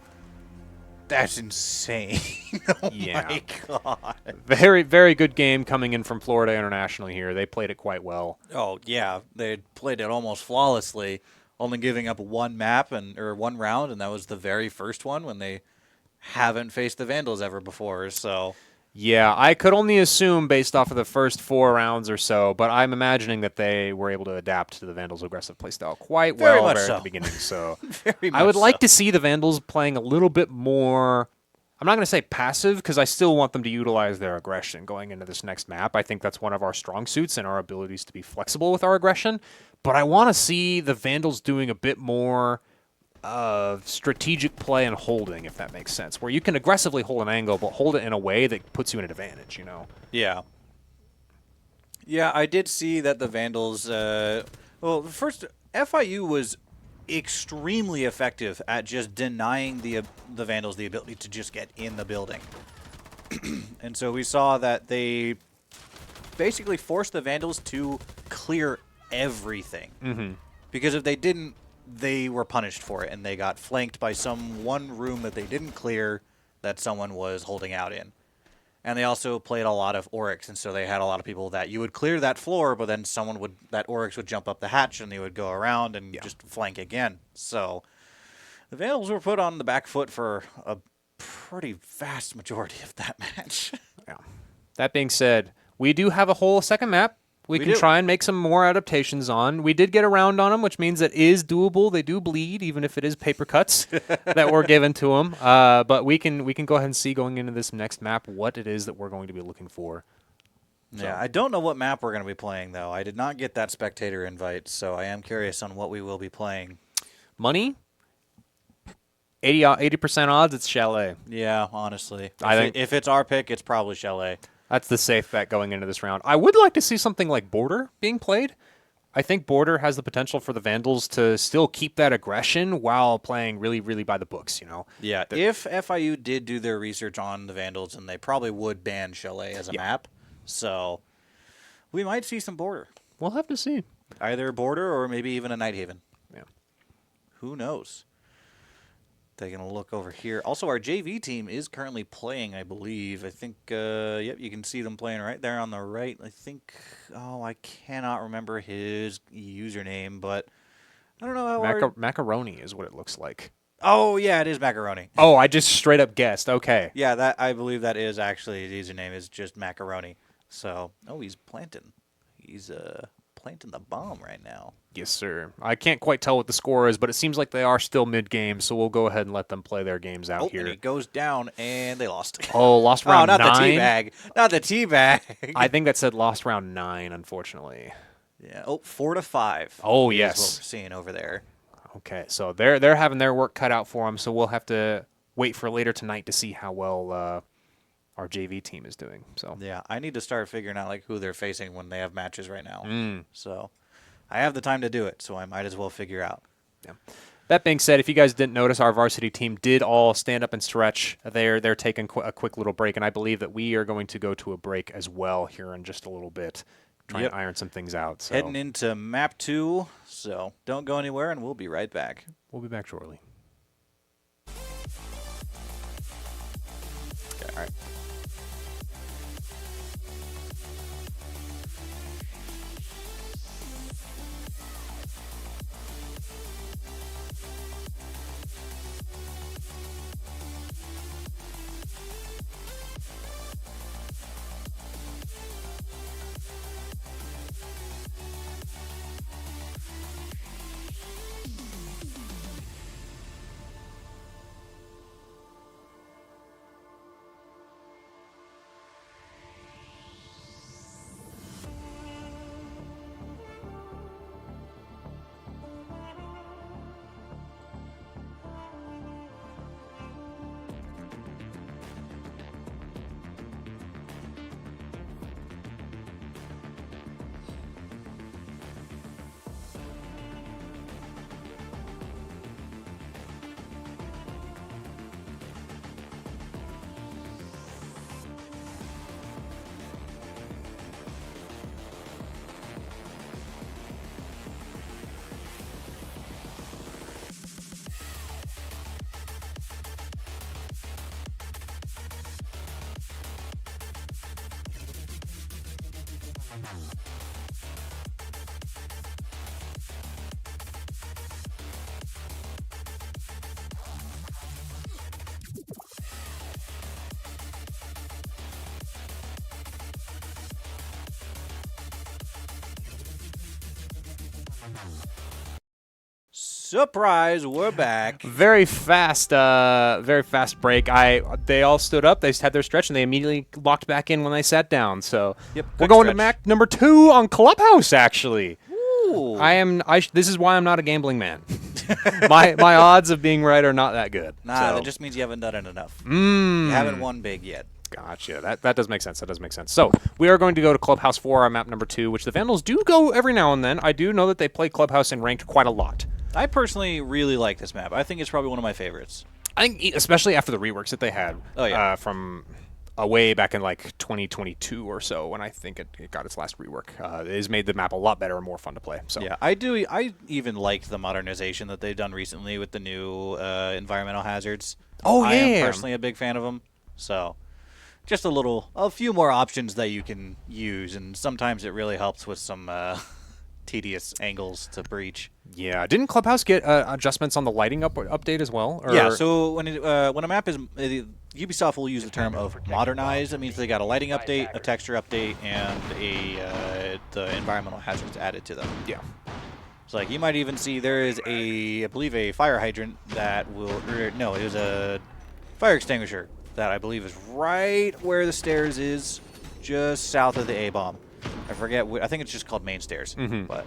That's insane. Oh Yeah. my god. very, very good game coming in from Florida International here. They played it quite well. Oh yeah, they played it almost flawlessly, only giving up one map or one round, and that was the very first one when they haven't faced the Vandals ever before. So Yeah, I could only assume based off of the first 4 rounds or so, but I'm imagining that they were able to adapt to the Vandals' aggressive playstyle quite Very well much there so. at the beginning. So very much I would like so. to see the Vandals playing a little bit more. I'm not going to say passive because I still want them to utilize their aggression going into this next map. I think that's one of our strong suits and our abilities to be flexible with our aggression. But I want to see the Vandals doing a bit more strategic play and holding, if that makes sense, where you can aggressively hold an angle, but hold it in a way that puts you in an advantage, you know? Yeah. Yeah, I did see that the Vandals. Well, first, FIU was extremely effective at just denying the Vandals the ability to just get in the building. And so we saw that they basically forced the Vandals to clear everything. Mm-hmm. Because if they didn't, they were punished for it, and they got flanked by some one room that they didn't clear that someone was holding out in. And they also played a lot of Oryx, and so they had a lot of people that you would clear that floor, but then that Oryx would jump up the hatch, and they would go around and just flank again. So the Vandals were put on the back foot for a pretty vast majority of that match. Yeah. That being said, We do have a whole second map. We can do. try and make some more adaptations on. We did get around on them, which means it is doable. They do bleed, even if it is paper cuts that were given to them. But we can go ahead and see going into this next map what it is that we're going to be looking for. Yeah, I don't know what map we're going to be playing, though. I did not get that spectator invite, so I am curious on what we will be playing. Money? 80% odds, it's Chalet. Yeah, honestly. I think if it's our pick, it's probably Chalet. that's the safe bet going into this round. I would like to see something like Border being played. I think Border has the potential for the Vandals to still keep that aggression while playing really, really by the books, you know? Yeah, if FIU did do their research on the Vandals, and they probably would ban Chalet as a map, so we might see some Border. We'll have to see. Either Border or maybe even a Night Haven. Yeah. Who knows? Taking a look over here. Also, our JV team is currently playing, I believe. I think, yep, you can see them playing right there on the right. I think, I cannot remember his username, but I don't know how Macaroni is what it looks like. Oh, yeah, it is Macaroni. Oh, I just straight up guessed. Okay. Yeah, I believe that is actually his username is just Macaroni. So, he's planting. He's planting the bomb right now. Yes, sir. I can't quite tell what the score is, but it seems like they are still mid-game, so we'll go ahead and let them play their games out here. And he goes down, and they lost. Oh, lost round 9? Not the teabag. Not the teabag. I think that said lost round 9, unfortunately. Yeah. 4-5. Oh, is yes. what we're seeing over there. Okay, so they're having their work cut out for them, so we'll have to wait for later tonight to see how well our JV team is doing. So yeah, I need to start figuring out who they're facing when they have matches right now. Mm. So I have the time to do it, so I might as well figure out. Yeah. That being said, if you guys didn't notice, our varsity team did all stand up and stretch. They're taking a quick little break, and I believe that we are going to go to a break as well here in just a little bit, trying to iron some things out. So heading into map 2, so don't go anywhere, and we'll be right back. We'll be back shortly. Okay, all right. Surprise, we're back. Very fast break. They all stood up. They had their stretch, and they immediately locked back in when they sat down. So Yep, we're quick going to stretch. map number 2 on Clubhouse. Actually, Ooh. This is why I'm not a gambling man. my odds of being right are not that good. Nah, so. that just means you haven't done it enough. Mm. You haven't won big yet. Gotcha. That does make sense. That does make sense. So we are going to go to Clubhouse 4 on map number 2, which the Vandals do go every now and then. I do know that they play Clubhouse in ranked quite a lot. I personally really like this map. I think it's probably one of my favorites. I think, especially after the reworks that they had from way back in like 2022 or so, when I think it got its last rework. It has made the map a lot better and more fun to play. So yeah, I even like the modernization that they've done recently with the new environmental hazards. Oh, I yeah. am personally a big fan of them. So just a few more options that you can use, and sometimes it really helps with some tedious angles to breach. Yeah. Didn't Clubhouse get adjustments on the lighting update as well? Or? Yeah, so when a map is Ubisoft will use the term of modernized. That means they got a lighting update, a texture update, and the environmental hazards added to them. Yeah. So like you might even see there is I believe a fire hydrant that will no, it was a fire extinguisher that I believe is right where the stairs is, just south of the A-bomb. I forget. I think it's just called main stairs, but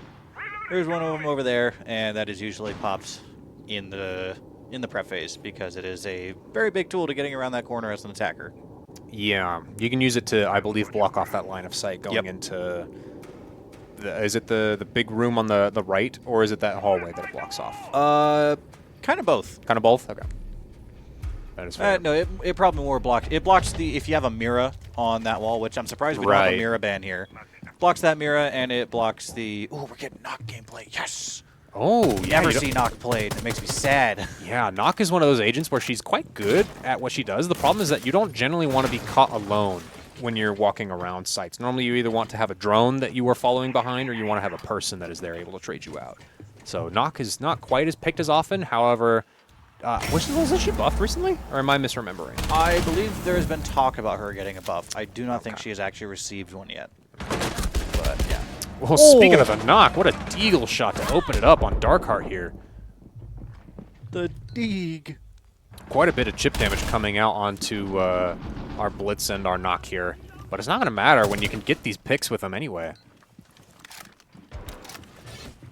there's one of them over there, and that is usually popped in the prep phase because it is a very big tool to getting around that corner as an attacker. Yeah, you can use it to, I believe, block off that line of sight going into. Is it the big room on the right, or is it that hallway that it blocks off? Kind of both. Kind of both. Okay. That is fair. No, it probably more blocks. It blocks if you have a mirror on that wall, which I'm surprised we don't have a mirror ban here. Blocks that mirror, and it blocks the. Oh, we're getting Nock gameplay. Yes. Oh, yeah. Never see Nock played. It makes me sad. Yeah, Nock is one of those agents where she's quite good at what she does. The problem is that you don't generally want to be caught alone when you're walking around sites. Normally, you either want to have a drone that you are following behind, or you want to have a person that is there able to trade you out. So Nock is not quite as picked as often. However, wasn't she buffed recently, or am I misremembering? I believe there has been talk about her getting a buff. I do not think she has actually received one yet. But yeah. Well, speaking of the Nock, what a deagle shot to open it up on Darkheart here. The Deeg. Quite a bit of chip damage coming out onto our Blitz and our Nock here. But it's not going to matter when you can get these picks with them anyway.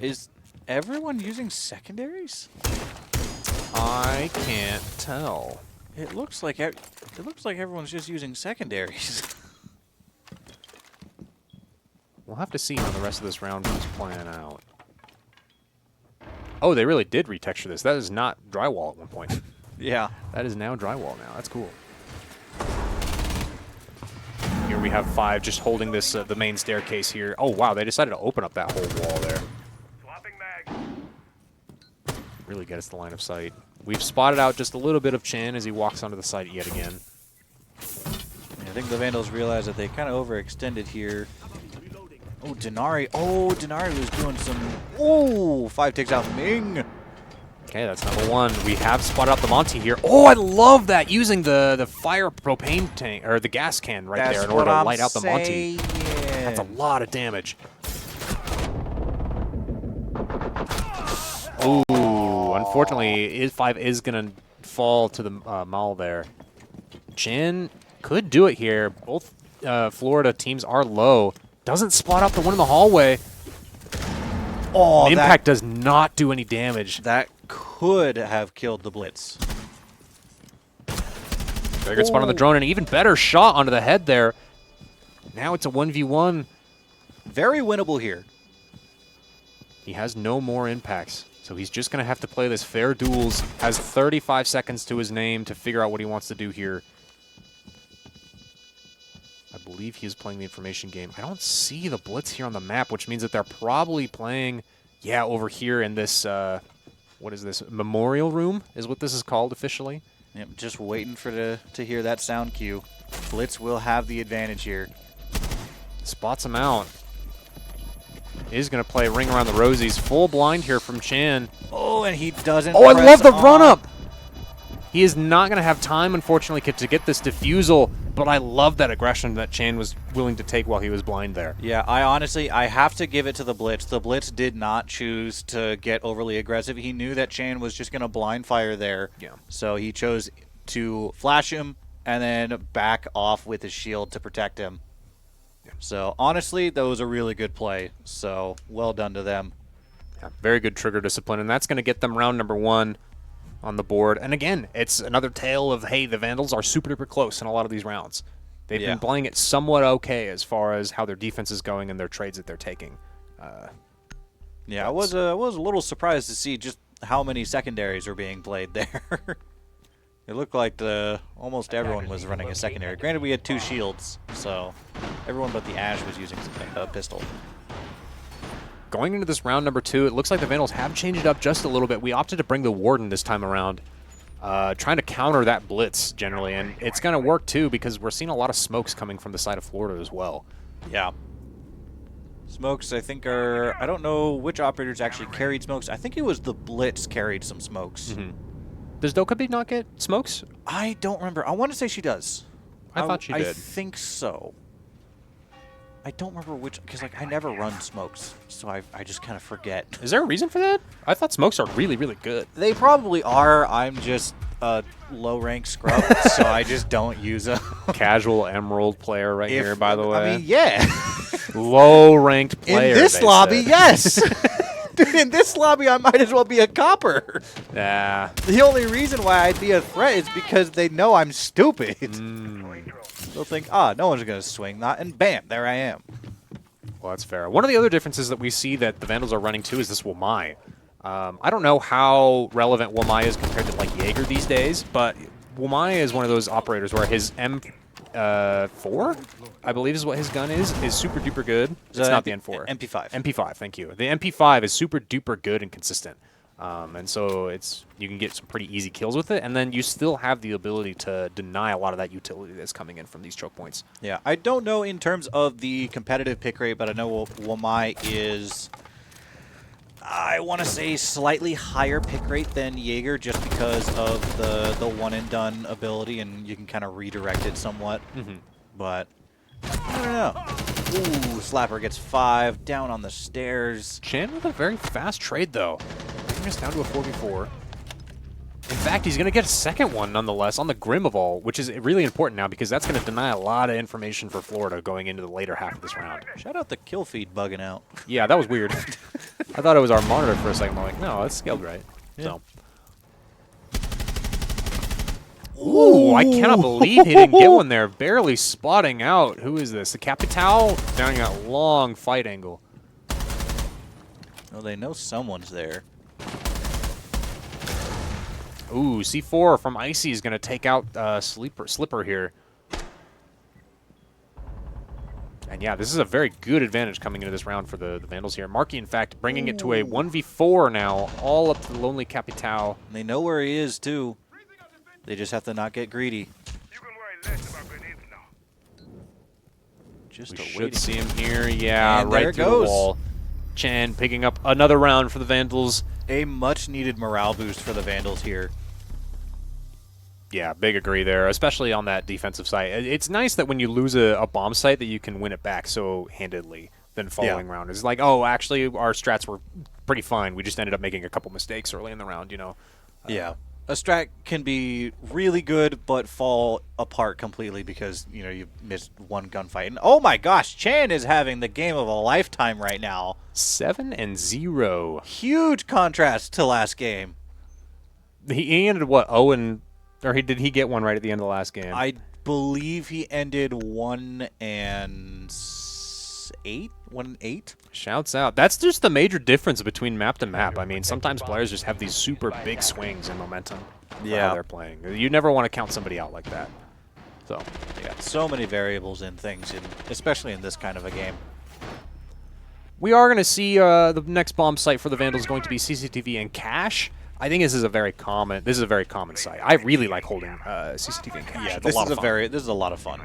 Is everyone using secondaries? I can't tell. It looks like everyone's just using secondaries. We'll have to see how the rest of this round is playing out. Oh, they really did retexture this. That is not drywall at one point. Yeah. That is now drywall now. That's cool. Here we have 5 just holding this the main staircase here. Oh, wow. They decided to open up that whole wall there. Really get us the line of sight. We've spotted out just a little bit of Chan as he walks onto the site yet again. I think the Vandals realize that they kind of overextended here. Oh, Denari. Oh, Denari was doing some... Oh, 5 takes out Ming. Okay, that's number 1. We have spotted out the Monty here. Oh, I love that, using the fire propane tank, or the gas can right there in order to light out the Monty. That's a lot of damage. Oh, unfortunately, 5 is going to fall to the Maul there. Chan could do it here. Both Florida teams are low. Doesn't spot out the one in the hallway. Oh, the impact does not do any damage. That could have killed the Blitz. Very good spot on the drone, and an even better shot onto the head there. Now it's a 1v1. Very winnable here. He has no more impacts, so he's just going to have to play this fair duels. Has 35 seconds to his name to figure out what he wants to do here. I believe he is playing the information game. I don't see the Blitz here on the map, which means that they're probably playing, yeah, over here in this, what is this, memorial room is what this is called officially. Yep, just waiting to hear that sound cue. Blitz will have the advantage here. Spots him out. Is going to play Ring Around the Rosies. Full blind here from Chan. Oh, and he doesn't. Oh, I love the run-up. He is not going to have time, unfortunately, to get this defusal, but I love that aggression that Chan was willing to take while he was blind there. Yeah, I have to give it to the Blitz. The Blitz did not choose to get overly aggressive. He knew that Chan was just going to blind fire there. Yeah. So he chose to flash him and then back off with his shield to protect him. Yeah. So honestly, that was a really good play. So well done to them. Yeah, very good trigger discipline, and that's going to get them round number 1 on the board. And again, it's another tale of, hey, the Vandals are super duper close in a lot of these rounds. They've been playing it somewhat okay as far as how their defense is going and their trades that they're taking. Yeah, I was a little surprised to see just how many secondaries are being played there. It looked like almost everyone was running a secondary. Granted, we had 2 shields, so everyone but the Ash was using a pistol. Going into this round number 2, it looks like the Vandals have changed it up just a little bit. We opted to bring the Warden this time around, trying to counter that Blitz generally, and it's going to work too because we're seeing a lot of smokes coming from the side of Florida as well. Yeah. Smokes, I think, are... I don't know which operators actually carried smokes. I think it was the Blitz carried some smokes. Does Dokkaebi not get smokes? I don't remember. I want to say she does. I thought she did. I think so. I don't remember which... Because, like, I never run smokes, so I just kind of forget. Is there a reason for that? I thought smokes are really, really good. They probably are. I'm just a low-rank scrub, so I just don't use them. Casual Emerald player right here, by the way. I mean, yeah. Low-ranked player, In this they lobby, said. yes. Dude, in this lobby, I might as well be a copper. Yeah. The only reason why I'd be a threat is because they know I'm stupid. They'll think, no one's going to swing that, and bam, there I am. Well, that's fair. One of the other differences that we see that the Vandals are running too is this Wamai. I don't know how relevant Wamai is compared to, like, Jaeger these days, but Wamai is one of those operators where his M4, I believe is what his gun is super duper good. It's not the M4. MP5. MP5, thank you. The MP5 is super duper good and consistent. And so you can get some pretty easy kills with it, and then you still have the ability to deny a lot of that utility that's coming in from these choke points. Yeah, I don't know in terms of the competitive pick rate, but I know Wamai is, I want to say, slightly higher pick rate than Jaeger just because of the one-and-done ability, and you can kind of redirect it somewhat. But, I don't know. Ooh, Slapper gets 5, down on the stairs. Chan with a very fast trade, though. Bringing us down to a 4v4. In fact, he's going to get a second one, nonetheless, on the Grim of all, which is really important now because that's going to deny a lot of information for Florida going into the later half of this round. Shout out the kill feed bugging out. Yeah, that was weird. I thought it was our monitor for a second. I'm like, no, it's scaled right. Yeah. So. Ooh, I cannot believe he didn't get one there. Barely spotting out. Who is this? The Capital? Down that long fight angle. Well, they know someone's there. Ooh, C4 from Icy is going to take out Slipper here. And yeah, this is a very good advantage coming into this round for the Vandals here. Marky, in fact, bringing it to a 1v4 now, all up to the Lonely Capital. And they know where he is, too. They just have to not get greedy. Just We should waiting. see him here. Yeah, And there right it through goes. the wall. Chan picking up another round for the Vandals. A much-needed morale boost for the Vandals here. Yeah, big agree there, especially on that defensive side. It's nice that when you lose a bomb site that you can win it back so handedly than following round. It's like, oh, actually, our strats were pretty fine. We just ended up making a couple mistakes early in the round, you know. Yeah. A strat can be really good, but fall apart completely because, you know, you missed one gunfight. And oh my gosh, Chan is having the game of a lifetime right now. 7-0. Huge contrast to last game. He ended, what, 0 or did he get one right at the end of the last game? I believe he ended 1-8? 1-8? Shouts out. That's just the major difference between map to map. I mean, sometimes players just have these super big swings in momentum for how they're playing. You never want to count somebody out like that. So, Yeah, so many variables in things, especially in this kind of a game. we are going to see the next bomb site for the Vandals is going to be CCTV and Cache. I think this is a very common site. I really like holding CCTV and Cache. Yeah, It's this a lot is of fun. this is a lot of fun.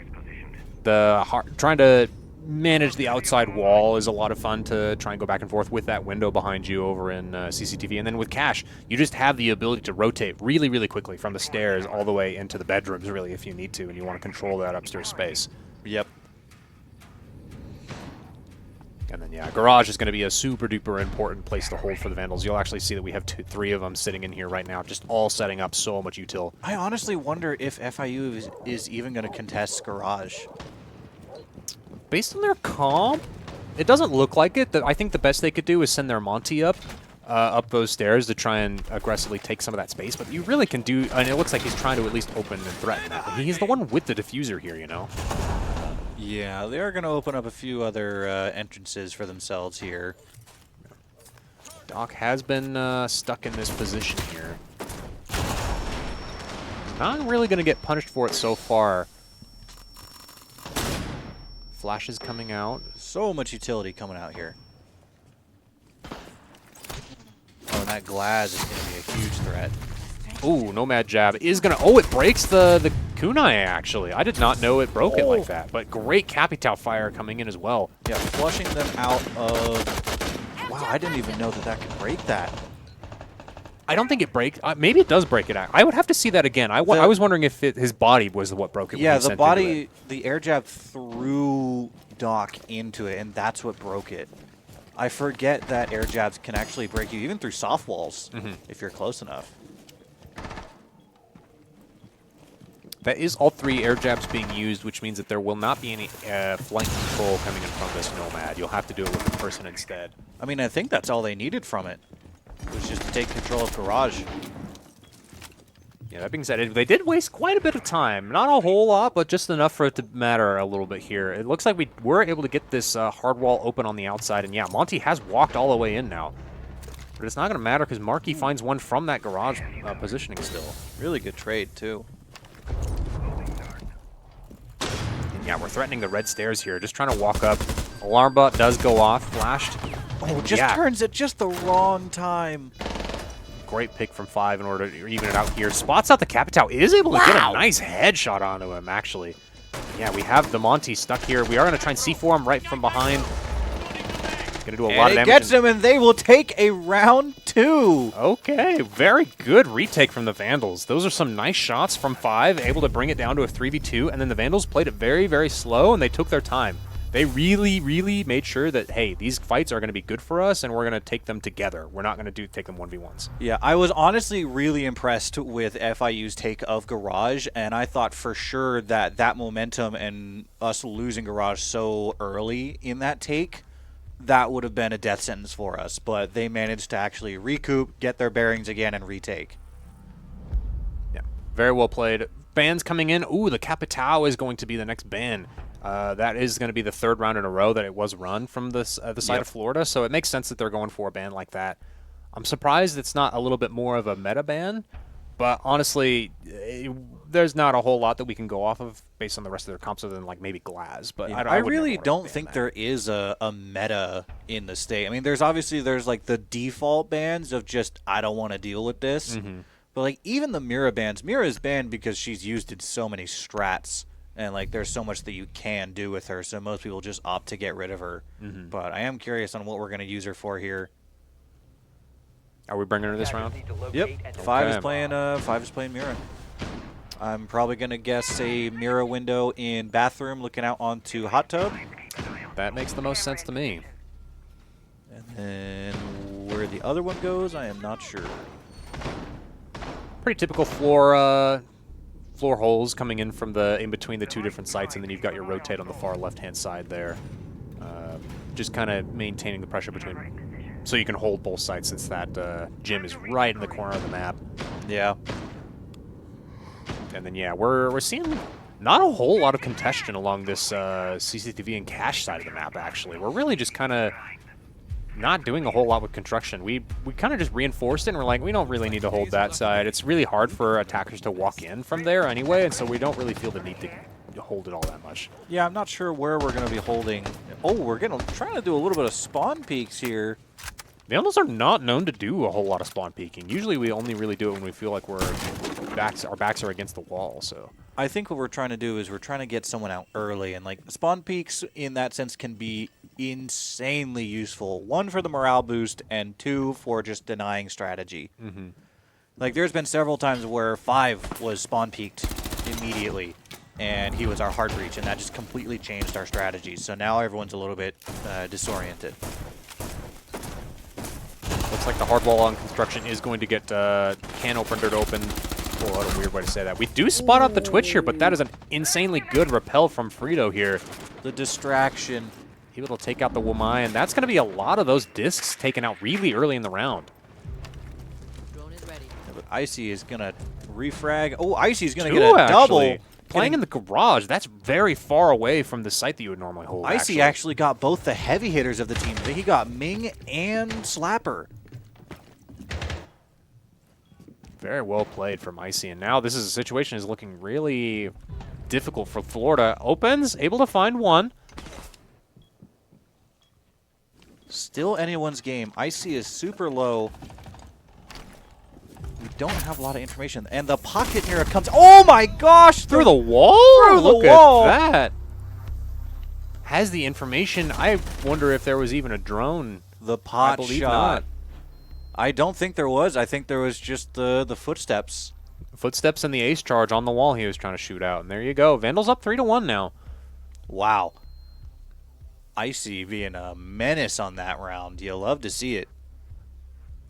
Trying to manage the outside wall is a lot of fun to try and go back and forth with that window behind you over in CCTV. And then with Cache, you just have the ability to rotate really, really quickly from the stairs all the way into the bedrooms, really, if you need to, and you want to control that upstairs space. Yep. And then, yeah, garage is going to be a super-duper important place to hold for the Vandals. You'll actually see that we have 3 of them sitting in here right now, just all setting up so much util. I honestly wonder if FIU is even going to contest garage. Based on their comp, it doesn't look like it. I think the best they could do is send their Monty up those stairs to try and aggressively take some of that space. But you really can do, and it looks like he's trying to at least open and threaten that. But he's the one with the diffuser here, you know? Yeah, they are going to open up a few other entrances for themselves here. Doc has been stuck in this position here. Not really going to get punished for it so far. Flash is coming out. So much utility coming out here. Oh, and that glass is going to be a huge threat. Ooh, Nomad Jab is going to... Oh, it breaks the Kunai, actually. I did not know it broke it like that. But great Capital fire coming in as well. Yeah, flushing them out of... Wow, I didn't even know that that could break that. I don't think it breaks. Maybe it does break it. I would have to see that again. I was wondering if his body was what broke it. Yeah, when he the sent body, into it. the air jab threw Doc into it, and that's what broke it. I forget that air jabs can actually break you even through soft walls if you're close enough. That is all 3 air jabs being used, which means that there will not be any flank control coming in from this Nomad. You'll have to do it with a person instead. I mean, I think that's all they needed from it. It was just to take control of Garage. Yeah, that being said, they did waste quite a bit of time. Not a whole lot, but just enough for it to matter a little bit here. It looks like we were able to get this hard wall open on the outside, and yeah, Monty has walked all the way in now. But it's not going to matter because Markey finds one from that garage positioning still. Really good trade, too. And yeah, we're threatening the red stairs here, just trying to walk up. Alarm bot does go off, flashed. Oh, just turns at just the wrong time. Great pick from 5 in order to even it out here. Spots out the Capital, is able to get a nice headshot onto him, actually. Yeah, we have the Monty stuck here. We are going to try and C4 him right from behind. Going to do a lot of damage. It gets him, and they will take a round 2. Okay, very good retake from the Vandals. Those are some nice shots from 5, able to bring it down to a 3v2, and then the Vandals played it very, very slow, and they took their time. They really, really made sure that, hey, these fights are going to be good for us, and we're going to take them together. We're not going to take them 1v1s. Yeah, I was honestly really impressed with FIU's take of Garage, and I thought for sure that that momentum and us losing Garage so early in that take, that would have been a death sentence for us. But they managed to actually recoup, get their bearings again, and retake. Yeah, very well played. Bans coming in. Ooh, the Capital is going to be the next ban. That is going to be the 3rd round in a row that it was run from this the side of Florida, so it makes sense that they're going for a ban like that. I'm surprised it's not a little bit more of a meta ban, but honestly, there's not a whole lot that we can go off of based on the rest of their comps other than like maybe Glass. But Yeah, I I would really never don't ban think that. there is a meta in the state. I mean, there's like the default bans of just I don't want to deal with this. But like even the Mira bans, Mira is banned because she's used in so many strats. And, like, there's so much that you can do with her, so most people just opt to get rid of her. But I am curious on what we're going to use her for here. Are we bringing her this round? Yep, 5 is playing Mira. I'm probably going to guess a Mira window in bathroom looking out onto hot tub. That makes the most sense to me. And then where the other one goes, I am not sure. Pretty typical floor holes coming in from in between the 2 different sites, and then you've got your rotate on the far left-hand side there. Just kind of maintaining the pressure between, so you can hold both sides since that gym is right in the corner of the map. Yeah. And then yeah, we're seeing not a whole lot of congestion along this CCTV and cache side of the map. Actually, we're really just kind of not doing a whole lot with construction. We kind of just reinforced it, and we're like, we don't really need to hold that side. It's really hard for attackers to walk in from there anyway, and so we don't really feel the need to hold it all that much. Yeah, I'm not sure where we're going to be holding. Oh, we're trying to do a little bit of spawn peeks here. The Vandals are not known to do a whole lot of spawn peeking. Usually we only really do it when we feel like our backs are against the wall. So I think what we're trying to do is we're trying to get someone out early, and like spawn peeks in that sense can be insanely useful. 1 for the morale boost, and 2 for just denying strategy. Like there's been several times where 5 was spawn peeked immediately, and he was our hard breach, and that just completely changed our strategy. So now everyone's a little bit disoriented. looks like the hard wall on construction is going to get can opener open. Oh, what a weird way to say that. We do spot out the Twitch here, but that is an insanely good repel from Frito here. The distraction. Able to take out the Wamai, and that's going to be a lot of those discs taken out really early in the round. Drone is ready. Yeah, but Icy is going to refrag. Oh, Icy's going to 2 get a actually. double. Playing in the garage, that's very far away from the site that you would normally hold. Icy actually got both the heavy hitters of the team. He got Ming and Slapper. Very well played from Icy, and now this is a situation is looking really difficult for Florida. Opens, able to find one. Still anyone's game. Icy is super low. don't have a lot of information. And the pocket mirror comes. Oh my gosh! Through the wall? Through the Look wall. at that. Has the information. I wonder if there was even a drone. The I pot believe shot. not. I don't think there was. I think there was just the footsteps. Footsteps and the ace charge on the wall he was trying to shoot out. And there you go. Vandals up 3-1 now. Wow. Icy being a menace on that round. You love to see it.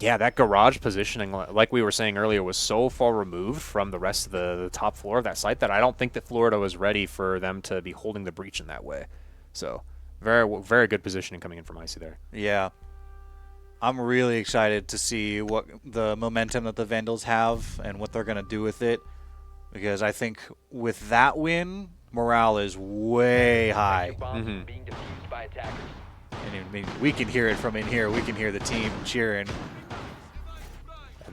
Yeah, that garage positioning, like we were saying earlier, was so far removed from the rest of the top floor of that site that I don't think that Florida was ready for them to be holding the breach in that way. So, very good positioning coming in from Icy there. Yeah. I'm really excited to see what the momentum that the Vandals have and what they're going to do with it. Because I think with that win, morale is way high. Mm-hmm. And I mean, we can hear it from in here. We can hear the team cheering.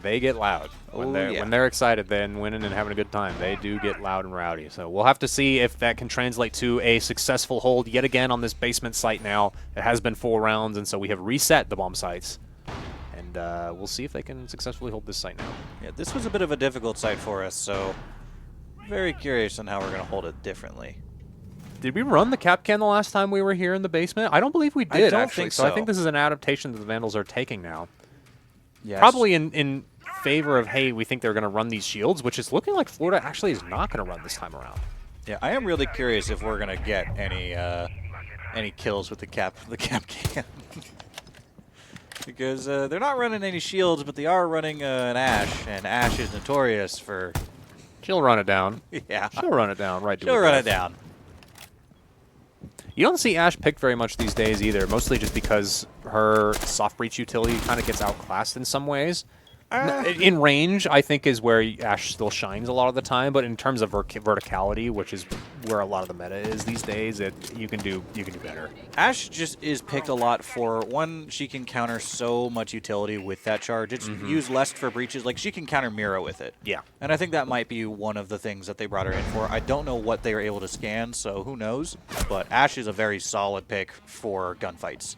They get loud when they're excited, then winning and having a good time. They do get loud and rowdy. So we'll have to see if that can translate to a successful hold yet again on this basement site. Now it has been 4 rounds, and so we have reset the bomb sites, and we'll see if they can successfully hold this site now. Yeah, this was a bit of a difficult site for us, so very curious on how we're going to hold it differently. Did we run the cap can the last time we were here in the basement? I don't believe we did. don't actually. think So I so. think this is an adaptation that the Vandals are taking now. Yes. Probably in favor of, hey, we think they're going to run these shields, which is looking like Florida actually is not going to run this time around. Yeah, I am really curious if we're going to get any kills with the cap can. Because they're not running any shields, but they are running an Ash, and Ash is notorious for... She'll run it down. Yeah. She'll run it down, right? to She'll her run it death. down. You don't see Ash picked very much these days either, mostly just because her soft breach utility kind of gets outclassed in some ways. In range, I think, is where Ash still shines a lot of the time, but in terms of verticality, which is where a lot of the meta is these days, you can do better. Ash just is picked a lot for, one, she can counter so much utility with that charge. It's used less for breaches. Like, she can counter Mira with it. Yeah. And I think that might be one of the things that they brought her in for. I don't know what they were able to scan, so who knows. But Ash is a very solid pick for gunfights.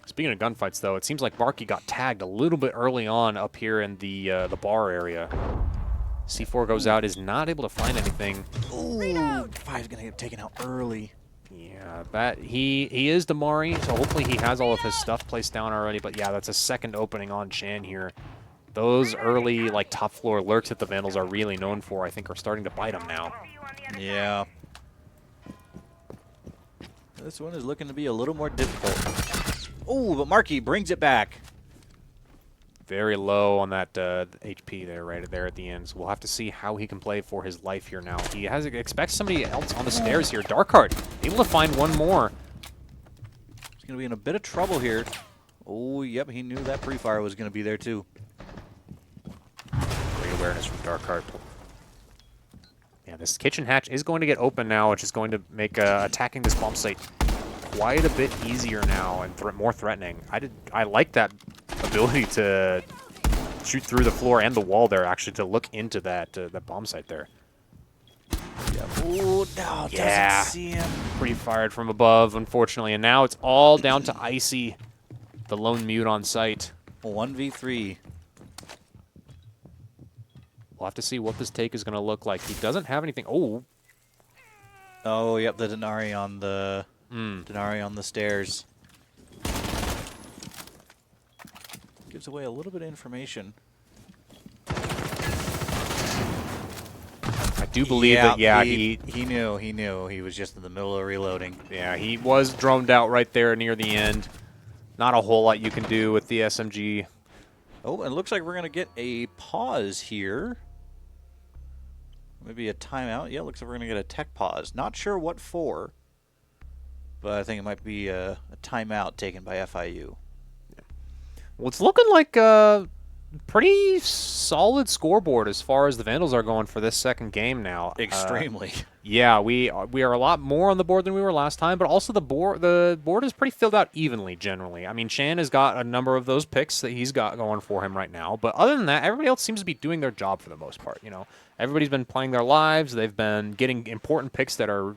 Speaking of gunfights, though, it seems like Barky got tagged a little bit early on up here in the bar area. C4 goes out, is not able to find anything. Ooh, Five's going to get taken out early. Yeah, that he is Damari, so hopefully he has all of his stuff placed down already. But yeah, that's a second opening on Chan here. Those early like top floor lurks that the Vandals are really known for, I think, are starting to bite them now. Yeah. This one is looking to be a little more difficult. Oh, but Markey brings it back. Very low on that HP there, right there at the end. So we'll have to see how he can play for his life here now. He expects somebody else on the stairs here. Darkheart able to find one more. He's going to be in a bit of trouble here. Oh, yep, he knew that pre-fire was going to be there too. Great awareness from Darkheart. Yeah, this kitchen hatch is going to get open now, which is going to make attacking this bomb site quite a bit easier now and more threatening. I like that ability to shoot through the floor and the wall there, actually, to look into that bomb site there. Oh, no, Yeah. doesn't see him. Pre-fired from above, unfortunately, and now it's all down to Icy, the lone mute on site. 1v3. We'll have to see what this take is going to look like. He doesn't have anything. Oh, Oh, yep, the Denari on the Denari on the stairs. Gives away a little bit of information. I do believe that. Yeah, he knew. He knew. He was just in the middle of reloading. Yeah, he was droned out right there near the end. Not a whole lot you can do with the SMG. Oh, and it looks like we're going to get a pause here. Maybe a timeout. Yeah, looks like we're going to get a tech pause. Not sure what for, but I think it might be a timeout taken by FIU. Well, it's looking like a pretty solid scoreboard as far as the Vandals are going for this second game now. Extremely. Yeah, we are a lot more on the board than we were last time, but also the board is pretty filled out evenly generally. I mean, Chan has got a number of those picks that he's got going for him right now, but other than that, everybody else seems to be doing their job for the most part. You know, everybody's been playing their lives. They've been getting important picks that are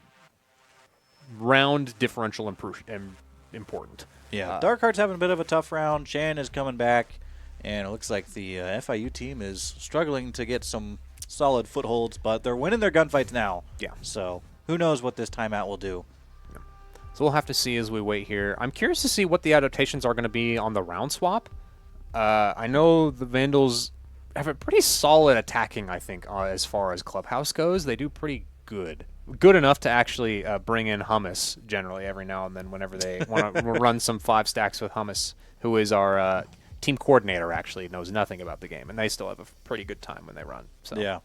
round differential important. Yeah, Darkheart's having a bit of a tough round. Chan is coming back, And it looks like the FIU team is struggling to get some solid footholds, but they're winning their gunfights now. Yeah. So who knows what this timeout will do. So we'll have to see as we wait here. I'm curious to see what the adaptations are going to be on the round swap. I know the Vandals have a pretty solid attacking, I think, as far as Clubhouse goes. They do pretty good. Good enough to actually bring in Hummus generally every now and then whenever they want to run some 5 stacks with Hummus, who is our team coordinator, actually knows nothing about the game, and they still have a pretty good time when they run. So. Yeah.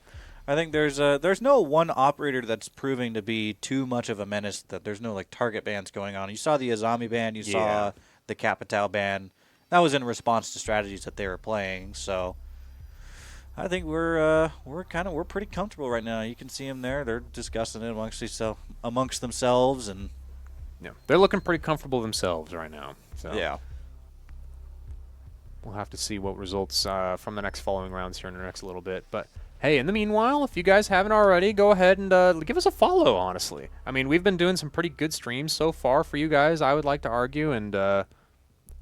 I think there's no one operator that's proving to be too much of a menace, that there's no like target bans going on. You saw the Azami ban, you saw the Capitao ban. That was in response to strategies that they were playing, so I think we're pretty comfortable right now. You can see them there; they're discussing it amongst themselves, and yeah, they're looking pretty comfortable themselves right now. So yeah, we'll have to see what results from the next following rounds here in the next little bit. But hey, in the meanwhile, if you guys haven't already, go ahead and give us a follow. Honestly, I mean, we've been doing some pretty good streams so far for you guys. I would like to argue, and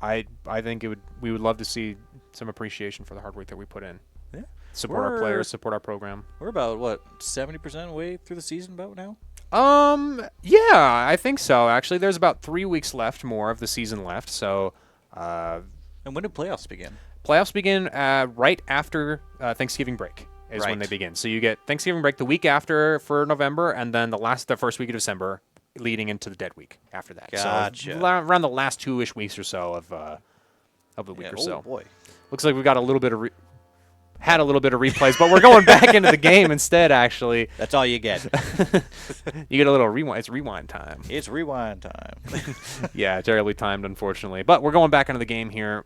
I think we would love to see some appreciation for the hard work that we put in. yeah. Support our players, support our program. We're about, what, 70% way through the season about now? Yeah, I think so. Actually, there's about 3 weeks left, more of the season left. So, and when do playoffs begin? Playoffs begin right after Thanksgiving break is when they begin. So you get Thanksgiving break the week after for November, and then the first week of December, leading into the dead week after that. Gotcha. So around the last 2-ish weeks or so of the week or so. Oh boy. Looks like we've got a little bit of replays, but we're going back into the game instead, actually. That's all you get. You get a little rewind. It's rewind time. It's rewind time. Yeah, terribly timed, unfortunately. But we're going back into the game here.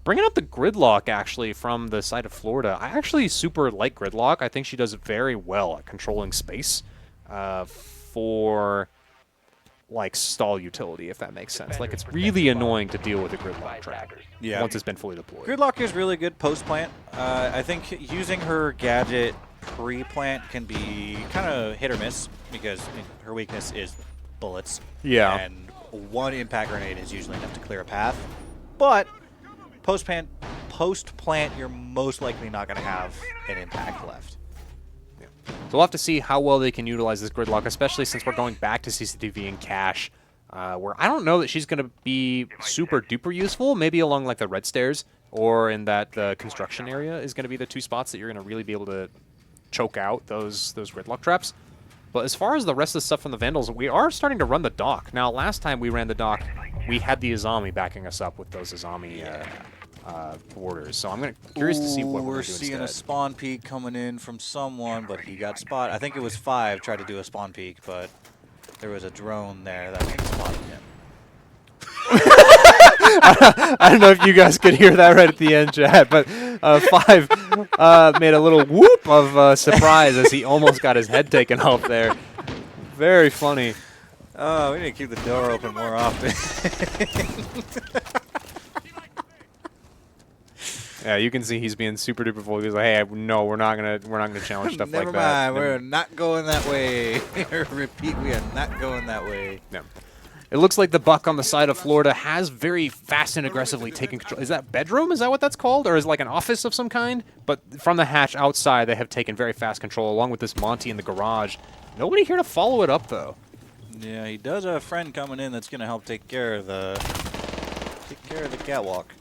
Bringing up the Gridlock, actually, from the side of Florida. I actually super like Gridlock. I think she does very well at controlling space for like stall utility, if that makes sense. Like, it's really annoying to deal with a Gridlock trap once it's been fully deployed. Gridlock is really good post-plant. I think using her gadget pre-plant can be kind of hit or miss, because her weakness is bullets. Yeah. And one impact grenade is usually enough to clear a path. But post-plant, you're most likely not going to have an impact left. So we'll have to see how well they can utilize this Gridlock, especially since we're going back to CCTV and Cache, where I don't know that she's going to be super duper useful. Maybe along like the red stairs, or in that the construction area is going to be the 2 spots that you're going to really be able to choke out those Gridlock traps. But as far as the rest of the stuff from the Vandals, we are starting to run the dock. Now, last time we ran the dock, we had the Azami backing us up with those Azami borders. So I'm curious to see what we're going to do seeing instead. a spawn peek coming in from someone, but he got spotted. I think it was 5 tried to do a spawn peek, but there was a drone there that spotted him. I don't know if you guys could hear that right at the end, chat, but 5 made a little whoop of surprise as he almost got his head taken off there. Very funny. Oh, we need to keep the door open more often. Yeah, you can see he's being super duper full. He's like, "Hey, no, we're not gonna challenge stuff like that." Never mind, we're not going that way. Repeat, we are not going that way. No. It looks like the Buck on the side of Florida has very fast and aggressively taken control. Is that bedroom? Is that what that's called? Or is it like an office of some kind? But from the hatch outside, they have taken very fast control, along with this Monty in the garage. Nobody here to follow it up, though. Yeah, he does have a friend coming in that's going to help take care of the catwalk.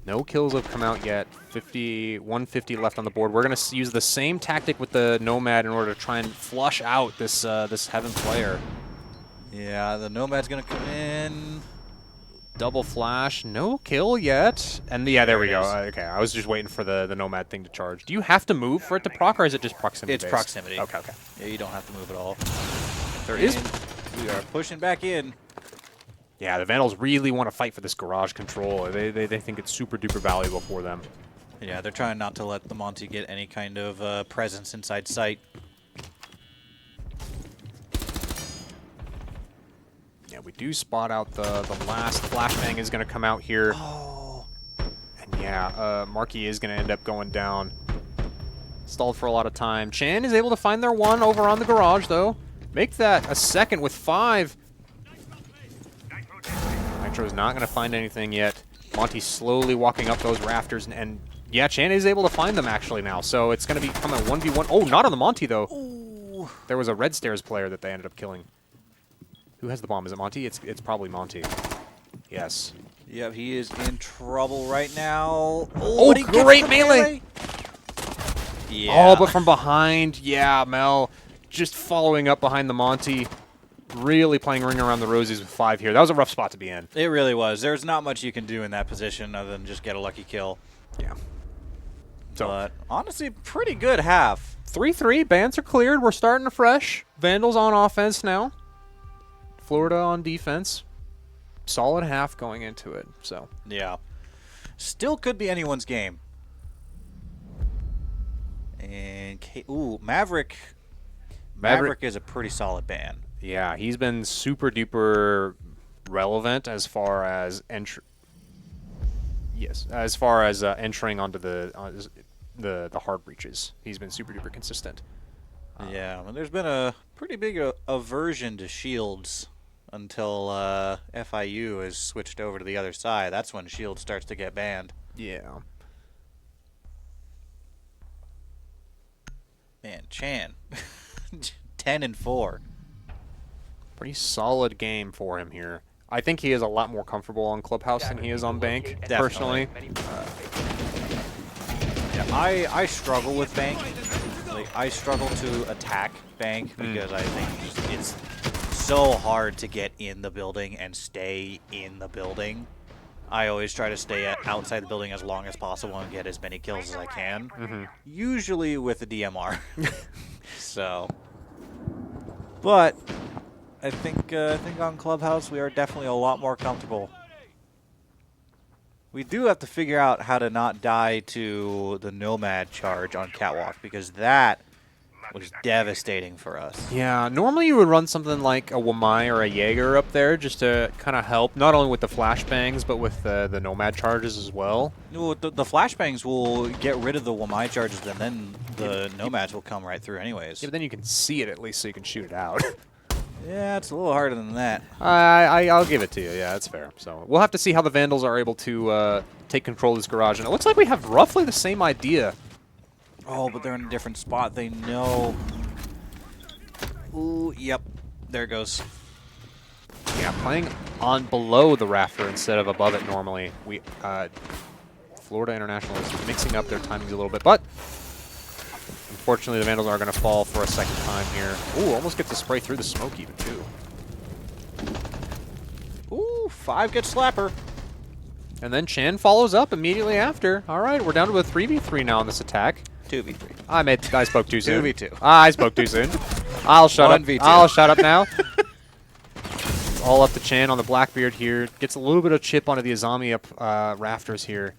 No kills have come out yet. 150 left on the board. We're going to use the same tactic with the Nomad in order to try and flush out this this Heaven player. Yeah, the Nomad's going to come in. Double flash. No kill yet. And yeah, there we go. is. Okay, I was just waiting for the Nomad thing to charge. Do you have to move for it to proc, or is it just proximity It's based? proximity. Okay, okay. Yeah, you don't have to move at all. There is. We are pushing back in. Yeah, the Vandals really want to fight for this garage control. They think it's super duper valuable for them. Yeah, they're trying not to let the Monty get any kind of presence inside sight. Yeah, we do spot out the last flashbang is going to come out here. Oh. And yeah, Markey is going to end up going down. Stalled for a lot of time. Chan is able to find their 1 over on the garage, though. Make that a second with 5. Nitro's not going to find anything yet. Monty's slowly walking up those rafters, and yeah, Chan is able to find them actually now. So it's going to become a 1v1. Oh, not on the Monty, though. Ooh. There was a Red Stairs player that they ended up killing. Who has the bomb? Is it Monty? It's probably Monty. Yes. Yep, he is in trouble right now. Oh, but he gets great the melee! Yeah. Oh, but from behind. Yeah, Mel just following up behind the Monty. Really playing Ring Around the Rosies with 5 here. That was a rough spot to be in. It really was. There's not much you can do in that position other than just get a lucky kill. Yeah. So, But honestly, pretty good half. 3-3. Bans are cleared. We're starting afresh. Vandals on offense now. Florida on defense. Solid half going into it. So Yeah. Still could be anyone's game. And Maverick. Maverick is a pretty solid ban. yeah, he's been super duper relevant as far as entering onto the hard breaches. He's been super duper consistent. Yeah, well, there's been a pretty big aversion to shields until FIU has switched over to the other side. That's when shield starts to get banned. Yeah. Man, Chan, 10-4. Pretty solid game for him here. I think he is a lot more comfortable on Clubhouse than he is on Bank, personally. Yeah, I struggle with Bank. Like, I struggle to attack Bank because I think it's so hard to get in the building and stay in the building. I always try to stay outside the building as long as possible and get as many kills as I can. Usually with a DMR. So, but I think on Clubhouse we are definitely a lot more comfortable. We do have to figure out how to not die to the Nomad charge on Catwalk because that was devastating for us. Yeah, normally you would run something like a Wamai or a Jaeger up there just to kind of help, not only with the flashbangs, but with the Nomad charges as well. Well, the flashbangs will get rid of the Wamai charges, and then the Nomads will come right through anyways. Yeah, but then you can see it at least so you can shoot it out. Yeah, it's a little harder than that. I'll give it to you. Yeah, that's fair. So we'll have to see how the Vandals are able to take control of this garage. And it looks like we have roughly the same idea. Oh, but they're in a different spot. They know. Ooh, yep. There it goes. Yeah, playing on below the rafter instead of above it normally. We Florida International is mixing up their timings a little bit, but unfortunately the Vandals are going to fall for a second time here. Ooh, almost gets to spray through the smoke even too. Ooh, 5 gets slapper. And then Chan follows up immediately after. All right, we're down to a 3v3 now on this attack. 2v3. I spoke too soon. 2v2. I spoke too soon. I'll shut up. 1v2. I'll shut up now. It's all up to Chan on the Blackbeard here. Gets a little bit of chip onto the Azami up rafters here.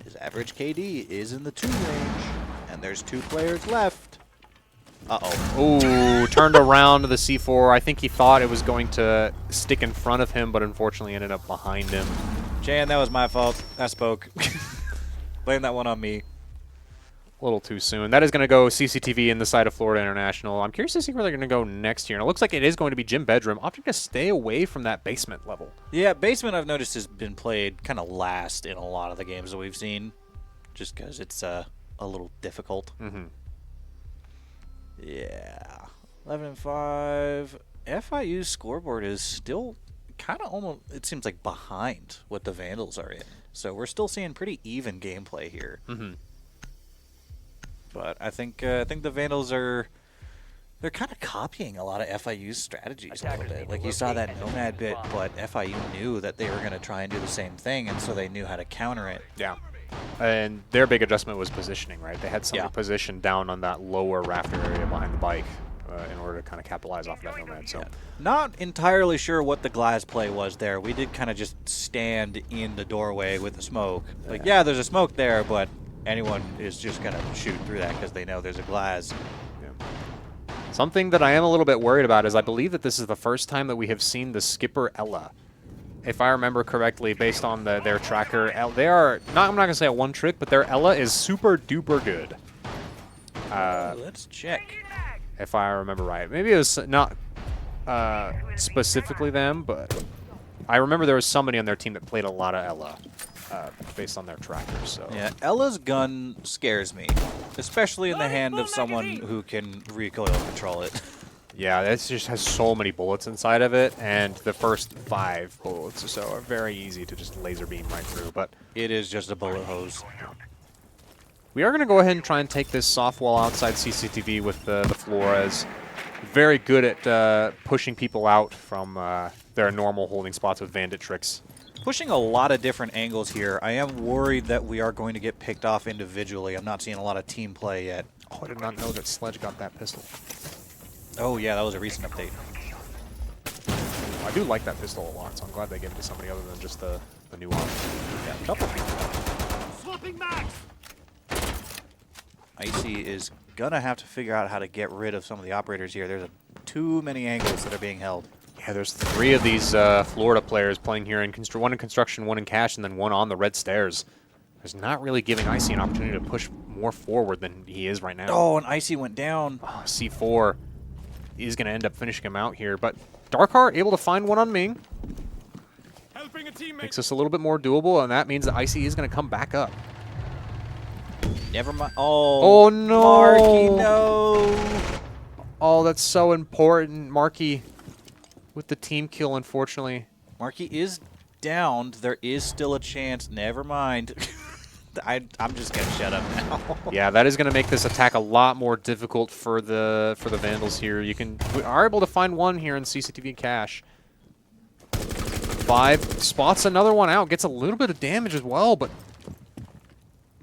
His average KD is in the 2 range, and there's 2 players left. Uh-oh. Ooh, turned around to the C4. I think he thought it was going to stick in front of him, but unfortunately ended up behind him. Chan, that was my fault. I spoke. Blame that one on me. A little too soon. That is going to go CCTV in the side of Florida International. I'm curious to see where they're going to go next here. And it looks like it is going to be Gym Bedroom, opting to stay away from that basement level. Yeah, basement I've noticed has been played kind of last in a lot of the games that we've seen, just because it's a little difficult. Yeah, 11-5. FIU's scoreboard is still kind of almost, it seems like, behind what the Vandals are in. So we're still seeing pretty even gameplay here. But I think the Vandals are, they're kind of copying a lot of FIU's strategies a little bit. Like you saw that Nomad bit, but FIU knew that they were going to try and do the same thing, and so they knew how to counter it. Yeah. And their big adjustment was positioning, right? They had somebody positioned down on that lower rafter area behind the bike in order to kind of capitalize off of that Nomad. So, not entirely sure what the glass play was there. We did kind of just stand in the doorway with the smoke. Like, yeah, there's a smoke there, but anyone is just going to shoot through that because they know there's a glass. Something that I am a little bit worried about is I believe that this is the first time that we have seen the skipper Ella. If I remember correctly, based on their tracker, they are not. I'm not gonna say a one trick, but their Ella is super duper good. Let's check. If I remember right, maybe it was not specifically them, but I remember there was somebody on their team that played a lot of Ella, based on their trackers. So Yeah, Ella's gun scares me, especially in the hand of someone who can recoil control it. yeah, it just has so many bullets inside of it, and the first 5 bullets or so are very easy to just laser beam right through. But It is just a bullet hose. we are going to go ahead and try and take this soft wall outside CCTV with the Flores. Very good at pushing people out from their normal holding spots with bandit tricks. Pushing a lot of different angles here. I am worried that we are going to get picked off individually. I'm not seeing a lot of team play yet. Oh, I did not know that Sledge got that pistol. Oh yeah, that was a recent update. I do like that pistol a lot, so I'm glad they gave it to somebody other than just the new one. Yeah, a couple people. Swapping max. Icy is gonna have to figure out how to get rid of some of the operators here. There's too many angles that are being held. Yeah, there's 3 of these Florida players playing here, in one in construction, 1 in cash, and then 1 on the red stairs. There's not really giving Icy an opportunity to push more forward than he is right now. Oh, and Icy went down. Oh, C4 is going to end up finishing him out here, but Darkheart able to find 1 on Ming. Helping a teammate. Makes this a little bit more doable, and that means that Icy is going to come back up. Never mind. Oh, Oh, no. Marky, no. Oh, that's so important. Marky with the team kill, unfortunately. Marky is downed. There is still a chance. Never mind. I'm just gonna shut up now. Yeah, that is going to make this attack a lot more difficult for the Vandals here. We are able to find 1 here in CCTV cache. 5 spots another one out, gets a little bit of damage as well, but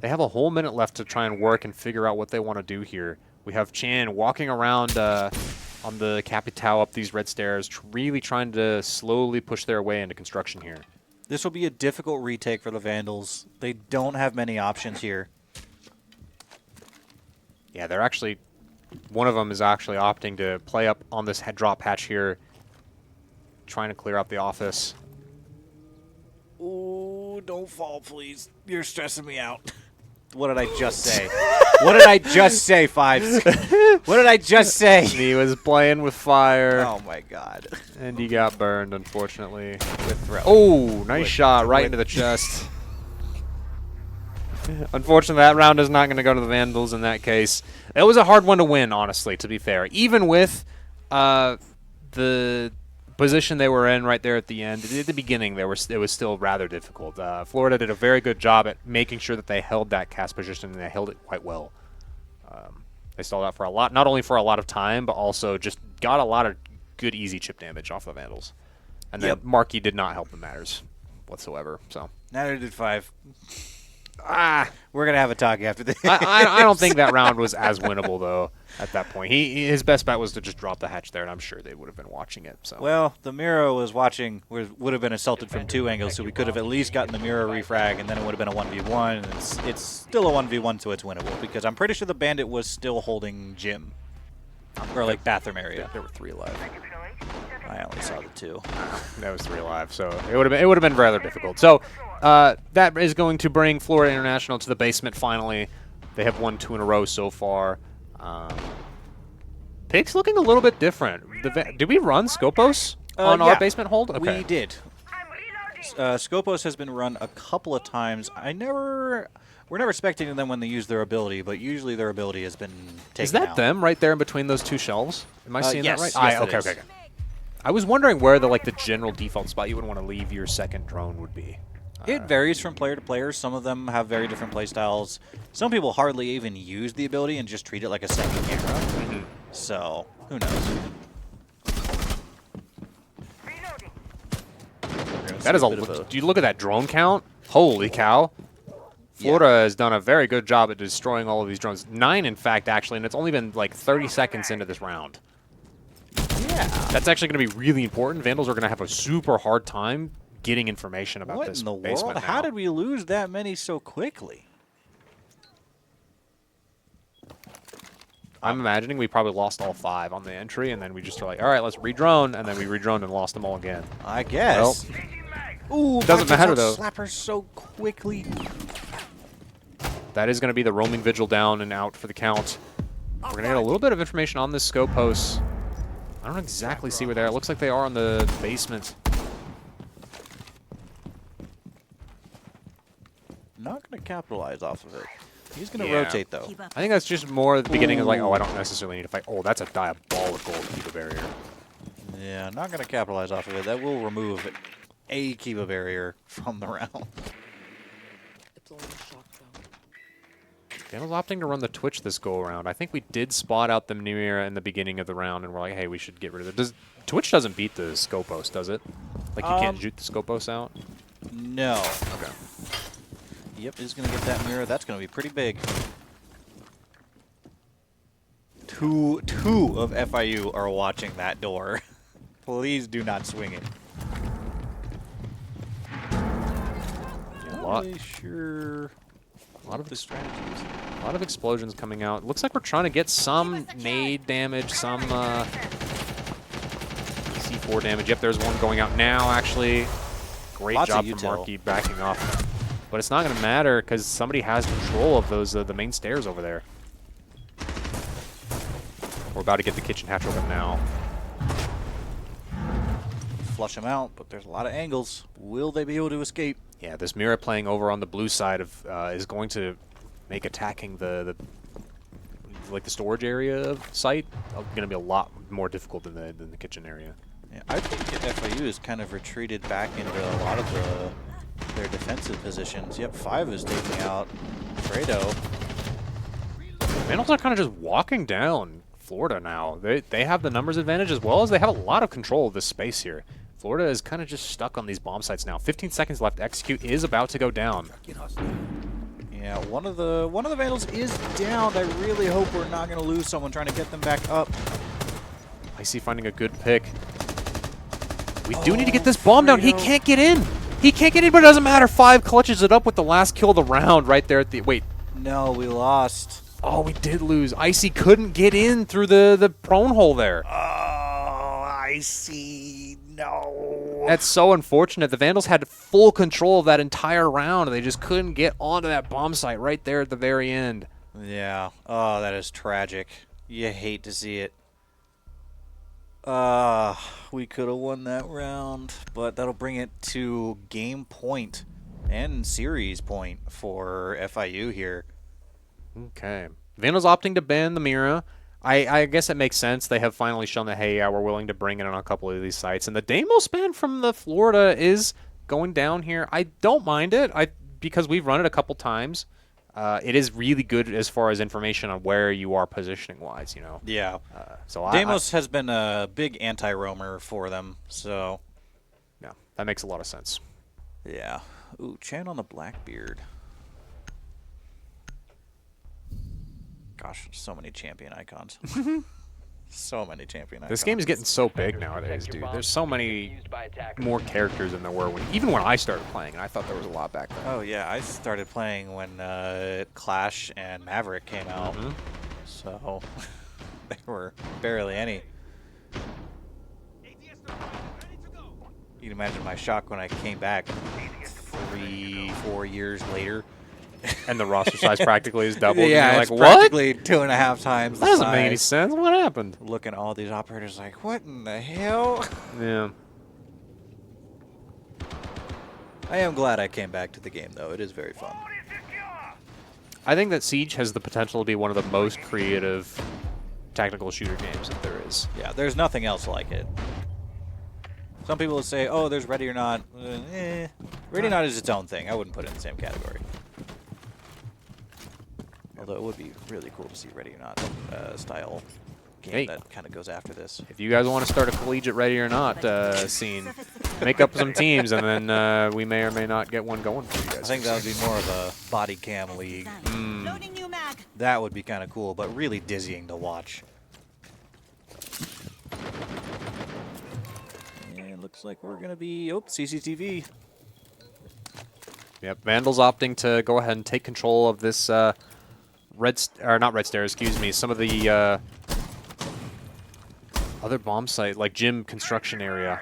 they have a whole minute left to try and work and figure out what they want to do here. We have Chan walking around on the Capitao up these red stairs, really trying to slowly push their way into construction here. This will be a difficult retake for the Vandals. They don't have many options here. Yeah, they're actually, one of them is actually opting to play up on this drop hatch here, trying to clear out the office. Ooh, don't fall, please. You're stressing me out. What did I just say? What did I just say, Fives? What did I just say? He was playing with fire, Oh my god. and he got burned, unfortunately. With throw. Oh, nice With- shot right with- into the chest. Unfortunately, that round is not going to go to the Vandals in that case. It was a hard one to win, honestly, to be fair. Even with the position they were in right there at the end, at the beginning, it was still rather difficult. Florida did a very good job at making sure that they held that cast position, and they held it quite well. They stalled out for a lot, not only for a lot of time, but also just got a lot of good, easy chip damage off the Vandals. And then Yep. Marky did not help the matters whatsoever. So Neither did Five. We're gonna have a talk after this. I don't think that round was as winnable though. At that point, his best bet was to just drop the hatch there, and I'm sure they would have been watching it. So Well, the Miro was watching, would have been assaulted from 2 angles, so we could have at least gotten the Miro refrag, and then it would have been a 1v1, and it's still a 1v1, so it's winnable, because I'm pretty sure the Bandit was still holding Jim. Or, like, bathroom area. there were 3 alive. I only saw the 2. That was 3 alive, so it would have been rather difficult. So that is going to bring Florida International to the basement finally. They have won 2 in a row so far. Pig's looking a little bit different. Did we run Scopos on our yeah. basement hold? Okay. We did. Scopos has been run a couple of times. We're never expecting them when they use their ability, but usually their ability has been taken Is that out. them right there in between those 2 shelves? Am I seeing yes. that right? Yes, it Okay, is. okay. I was wondering where the general default spot you would want to leave your second drone would be. It varies from player to player. Some of them have very different playstyles. Some people hardly even use the ability and just treat it like a second camera. So, who knows? That is do you look at that drone count? Holy cow. Florida has done a very good job at destroying all of these drones. 9, in fact, actually, and it's only been like 30 seconds into this round. Yeah. That's actually going to be really important. Vandals are going to have a super hard time getting information about What this in the basement world? How now. did we lose that many so quickly? I'm imagining we probably lost all 5 on the entry, and then we just were like, all right, let's re-drone, and then we re-droned and lost them all again. I guess. Ooh, doesn't matter, though. Slappers so quickly. That is going to be the roaming vigil down and out for the count. We're going to get a little bit of information on this scope host. I don't exactly see where they are. It looks like they are on the basement. to capitalize off of it. He's going to Yeah. rotate, though. Keep up. I think that's just more at the beginning of like, oh, I Ooh. don't necessarily need to fight. Oh, that's a diabolical Kiva barrier. Yeah, not going to capitalize off of it. That will remove a Kiva barrier from the round. Vandal's opting to run the Twitch this go around. I think we did spot out the Mira in the beginning of the round, and we're like, hey, we should get rid of it. Twitch doesn't beat the Scopos, does it? Like you can't shoot the Scopos out? No. Okay. Yep, is going to get that mirror. That's going to be pretty big. Two of FIU are watching that door. Please do not swing it. Yeah, a Not lot. really sure. A lot of the strategies. A lot of explosions coming out. Looks like we're trying to get some nade damage, some C4 damage. Yep, there's one going out now, actually. Great Lots of job from util. Markey backing off. But it's not going to matter because somebody has control of those the main stairs over there. We're about to get the kitchen hatch open now. Flush them out, but there's a lot of angles. Will they be able to escape? Yeah, this Mira playing over on the blue side of is going to make attacking the storage area of site going to be a lot more difficult than the kitchen area. Yeah, I think FIU has kind of retreated back into a lot of their defensive positions. Yep, 5 is taking out Fredo. Vandals are kind of just walking down Florida now. They have the numbers advantage as well as they have a lot of control of this space here. Florida is kind of just stuck on these bomb sites now. 15 seconds left. Execute is about to go down. Yeah, one of the Vandals is down. I really hope we're not going to lose someone trying to get them back up. Icy finding a good pick. We do need to get this bomb down. He Fredo. can't get in. He can't get in, but it doesn't matter. 5 clutches it up with the last kill of the round right there at the... Wait. No, we lost. Oh, we did lose. Icy couldn't get in through the prone hole there. Oh, I see. No. That's so unfortunate. The Vandals had full control of that entire round, and they just couldn't get onto that bomb site right there at the very end. Yeah. Oh, that is tragic. You hate to see it. We could have won that round, but that'll bring it to game point and series point for FIU here. Okay. Vandals opting to ban the Mira. I guess it makes sense. They have finally shown that, hey, yeah, we're willing to bring it on a couple of these sites. And the Deimos ban from the Florida is going down here. I don't mind it because we've run it a couple times. It is really good as far as information on where you are positioning-wise, you know. Yeah. So Deimos has been a big anti-roamer for them, so... yeah, that makes a lot of sense. Yeah. Ooh, Chan on the Blackbeard. Gosh, so many champion icons. So many champion icons. This game is getting so big nowadays, dude. There's so many more characters than there were even when I started playing, and I thought there was a lot back then. Oh, yeah, I started playing when Clash and Maverick came out, so there were barely any. You can imagine my shock when I came back 3-4 years later. And the roster size practically is doubled. Yeah, and you're it's like, what? practically 2.5 times the That doesn't make any size. sense. What happened? Looking at all these operators like, what in the hell? Yeah. I am glad I came back to the game, though. It is very fun. I think that Siege has the potential to be one of the most creative tactical shooter games that there is. Yeah, there's nothing else like it. Some people will say, oh, there's Ready or Not. Ready or Not is its own thing. I wouldn't put it in the same category. Although it would be really cool to see Ready or Not style game Hey. that kind of goes after this. If you guys want to start a collegiate Ready or Not scene, make up some teams, and then we may or may not get one going for you guys. I think that would be more of a body cam league. Loading new mag. That would be kind of cool, but really dizzying to watch. And looks like we're going to be... Oh, CCTV. Yep, Vandals opting to go ahead and take control of this not Red Stairs, excuse me, some of the other bomb site, like gym construction area.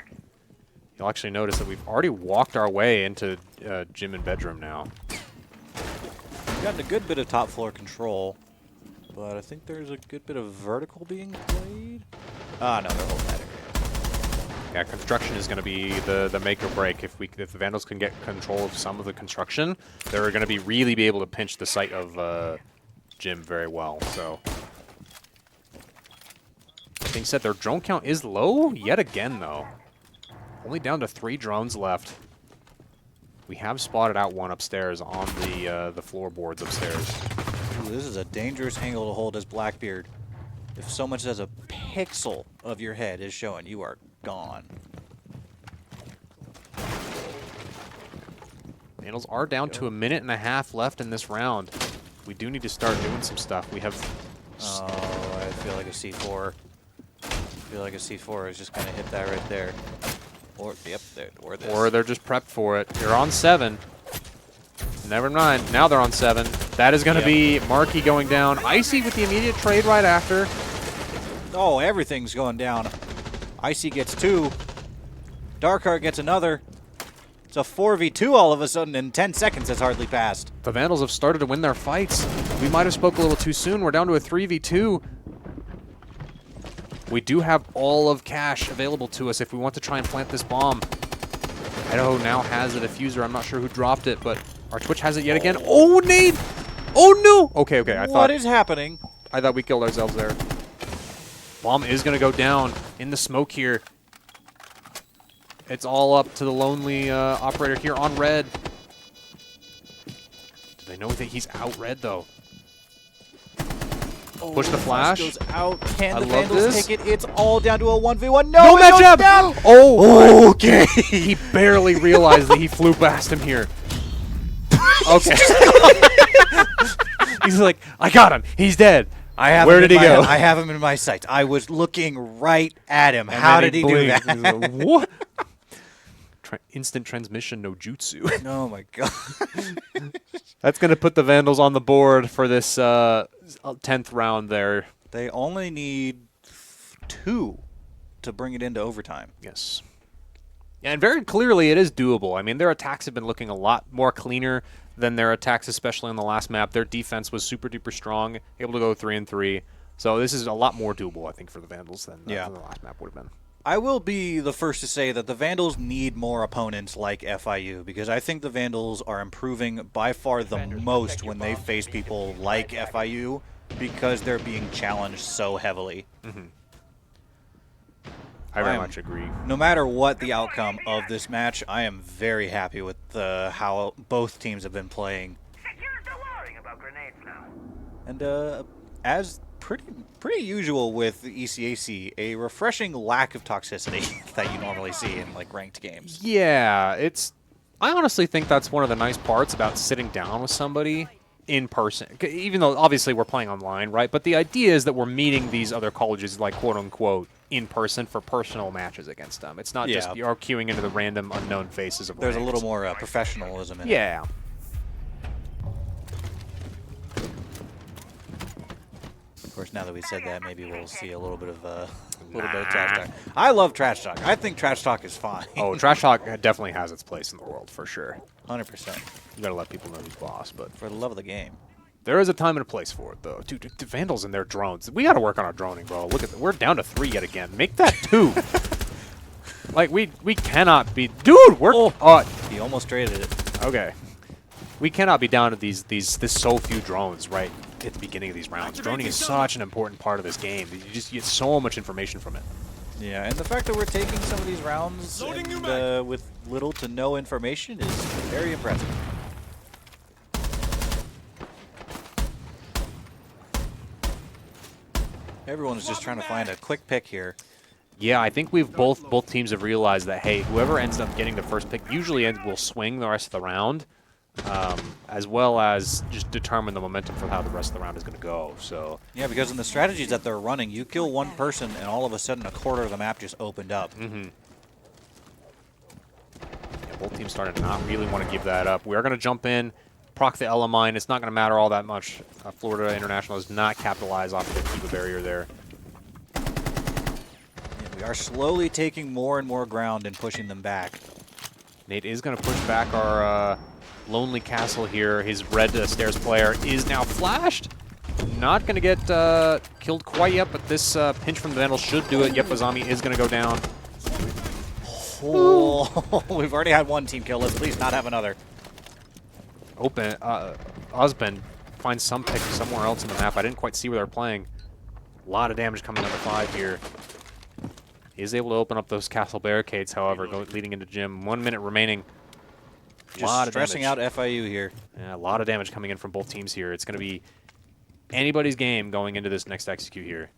You'll actually notice that we've already walked our way into gym and bedroom now. We've gotten a good bit of top floor control, but I think there's a good bit of vertical being played. Ah, no, they're holding that area. Yeah, construction is going to be the make or break. If the Vandals can get control of some of the construction, they're going to really be able to pinch the site of Jim very well. So, that being said, their drone count is low yet again, though. Only down to 3 drones left. We have spotted out one upstairs on the floorboards upstairs. Ooh, this is a dangerous angle to hold as Blackbeard. If so much as a pixel of your head is showing, you are gone. Vandals are down to 1.5 minutes left in this round. We do need to start doing some stuff. We have... Oh, I feel like a C4. I feel like a C4 is just going to hit that right there. Or, yep, there, or this. Or they're just prepped for it. You're on 7. Never mind. Now they're on 7. That is going to be Markey going down. Icy with the immediate trade right after. Oh, everything's going down. Icy gets 2. Darkheart gets another. It's a 4v2 all of a sudden in 10 seconds has hardly passed. The Vandals have started to win their fights. We might have spoke a little too soon. We're down to a 3v2. We do have all of cash available to us if we want to try and plant this bomb. Idaho now has a diffuser. I'm not sure who dropped it, but our Twitch has it yet again. Oh, nade! Oh, no! Okay, okay. What is happening? I thought we killed ourselves there. Bomb is going to go down in the smoke here. It's all up to the lonely operator here on red. Do they know that he's out red, though? Oh, Push the flash. Goes out. Can I the love Vandals this. take it? It's all down to a 1v1. No No, it goes matchup! down! Oh, Okay. he barely realized that he flew past him here. Okay. He's like, I got him. He's dead. Where did he go? I have him in my sights. I was looking right at him. And How then did he do blinked. that? He's like, what? Instant transmission no jutsu. Oh my god. That's going to put the Vandals on the board for this 10th round there. They only need 2 to bring it into overtime. Yes. And very clearly it is doable. I mean, their attacks have been looking a lot more cleaner than their attacks, especially on the last map. Their defense was super duper strong, able to go 3-3. So this is a lot more doable, I think, for the Vandals than the last map would have been. I will be the first to say that the Vandals need more opponents like FIU because I think the Vandals are improving by far the most when they face people like FIU because they're being challenged so heavily. I very much agree. No matter what the outcome of this match, I am very happy with how both teams have been playing. And as pretty usual with the ECAC, a refreshing lack of toxicity that you normally see in like ranked games. Yeah, I honestly think that's one of the nice parts about sitting down with somebody in person. Even though obviously we're playing online, right? But the idea is that we're meeting these other colleges, like quote unquote, in person for personal matches against them. It's not just you're queuing into the random unknown faces of. There's ranked. a little more professionalism in it. Yeah. Of course, now that we said that, maybe we'll see a little bit of trash talk. I love trash talk. I think trash talk is fine. Oh, trash talk definitely has its place in the world for sure. 100%. You gotta let people know who's boss, but For the love of the game. there is a time and a place for it, though. Dude, the Vandals and their drones. We gotta work on our droning, bro. Look at we're down to 3 yet again. Make that 2. Like we cannot be, dude. We're He almost traded it. okay. We cannot be down to this so few drones right at the beginning of these rounds. Droning is such an important part of this game. You just get so much information from it. Yeah, and the fact that we're taking some of these rounds and, with little to no information is very impressive. Everyone's just trying to find a quick pick here. Yeah, I think both teams have realized that, hey, whoever ends up getting the first pick usually will swing the rest of the round, as well as just determine the momentum for how the rest of the round is going to go. So Yeah, because in the strategies that they're running, you kill one person and all of a sudden a quarter of the map just opened up. yeah, both teams starting to not really want to give that up. We are going to jump in, proc the Ella mine. It's not going to matter all that much. Florida International does not capitalize off the Cuba barrier there. We are slowly taking more and more ground and pushing them back. Nate is going to push back our Lonely Castle here. His red stairs player is now flashed. Not going to get killed quite yet, but this pinch from the Vandal should do it. Yep, Azami is going to go down. Oh, we've already had one team kill. Let's at least not have another. Osben finds some pick somewhere else in the map. I didn't quite see where they're playing. A lot of damage coming on the 5 here. He is able to open up those castle barricades, however, leading into Jim. 1 minute remaining. Just stressing out FIU here. Yeah, a lot of damage coming in from both teams here. It's going to be anybody's game going into this next execute here.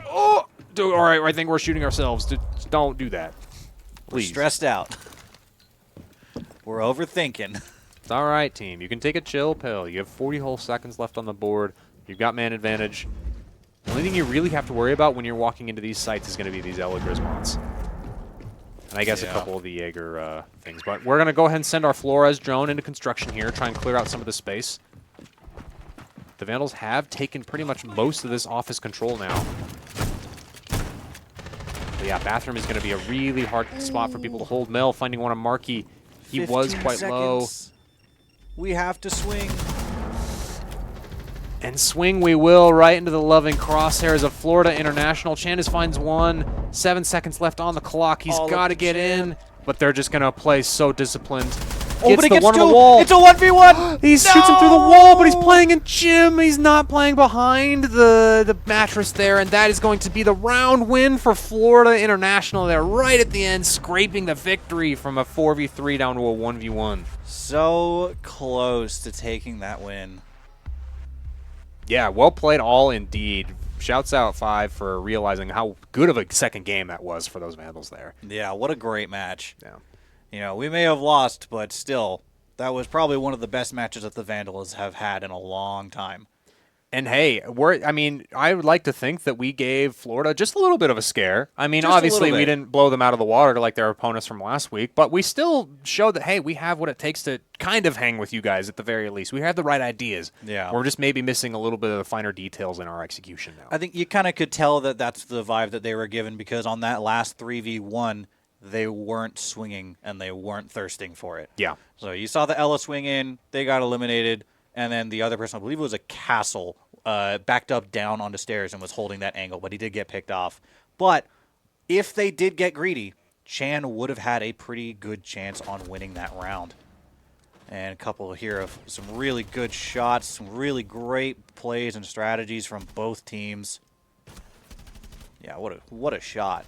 Oh! All right, I think we're shooting ourselves. Don't do that. Please. We're stressed out. We're overthinking. It's all right, team. You can take a chill pill. You have 40 whole seconds left on the board. You've got man advantage. The only thing you really have to worry about when you're walking into these sites is going to be these Ella Grismonts. And I guess a couple of the Jaeger things. But we're going to go ahead and send our Flores drone into construction here, try and clear out some of the space. The Vandals have taken pretty much most of this office control now. But yeah, bathroom is going to be a really hard spot for people to hold. Mel finding one on Markey. He was quite low. We have to swing. And swing we will right into the loving crosshairs of Florida International. Chandis finds one. 7 seconds left on the clock. He's got to get in. But they're just going to play so disciplined. Oh, but he gets one two. on the wall. It's a 1v1. He shoots him through the wall, but he's playing in Jim. He's not playing behind the mattress there, and that is going to be the round win for Florida International. They're right at the end, scraping the victory from a 4v3 down to a 1v1. So close to taking that win. Yeah, well played all indeed. Shouts out 5 for realizing how good of a second game that was for those Vandals there. Yeah, what a great match. Yeah. You know, we may have lost, but still, that was probably one of the best matches that the Vandals have had in a long time. And hey, I would like to think that we gave Florida just a little bit of a scare. I mean, Just obviously a little we bit. didn't blow them out of the water like their opponents from last week, but we still showed that, hey, we have what it takes to kind of hang with you guys at the very least. We have the right ideas. Yeah. We're just maybe missing a little bit of the finer details in our execution now. I think you kind of could tell that that's the vibe that they were given because on that last 3v1, they weren't swinging and they weren't thirsting for it. Yeah. So you saw the Ella swing in, they got eliminated, and then the other person, I believe it was a Castle, backed up down onto stairs and was holding that angle, but he did get picked off. But if they did get greedy, Chan would have had a pretty good chance on winning that round. And a couple here of some really good shots, some really great plays and strategies from both teams. Yeah, what a shot.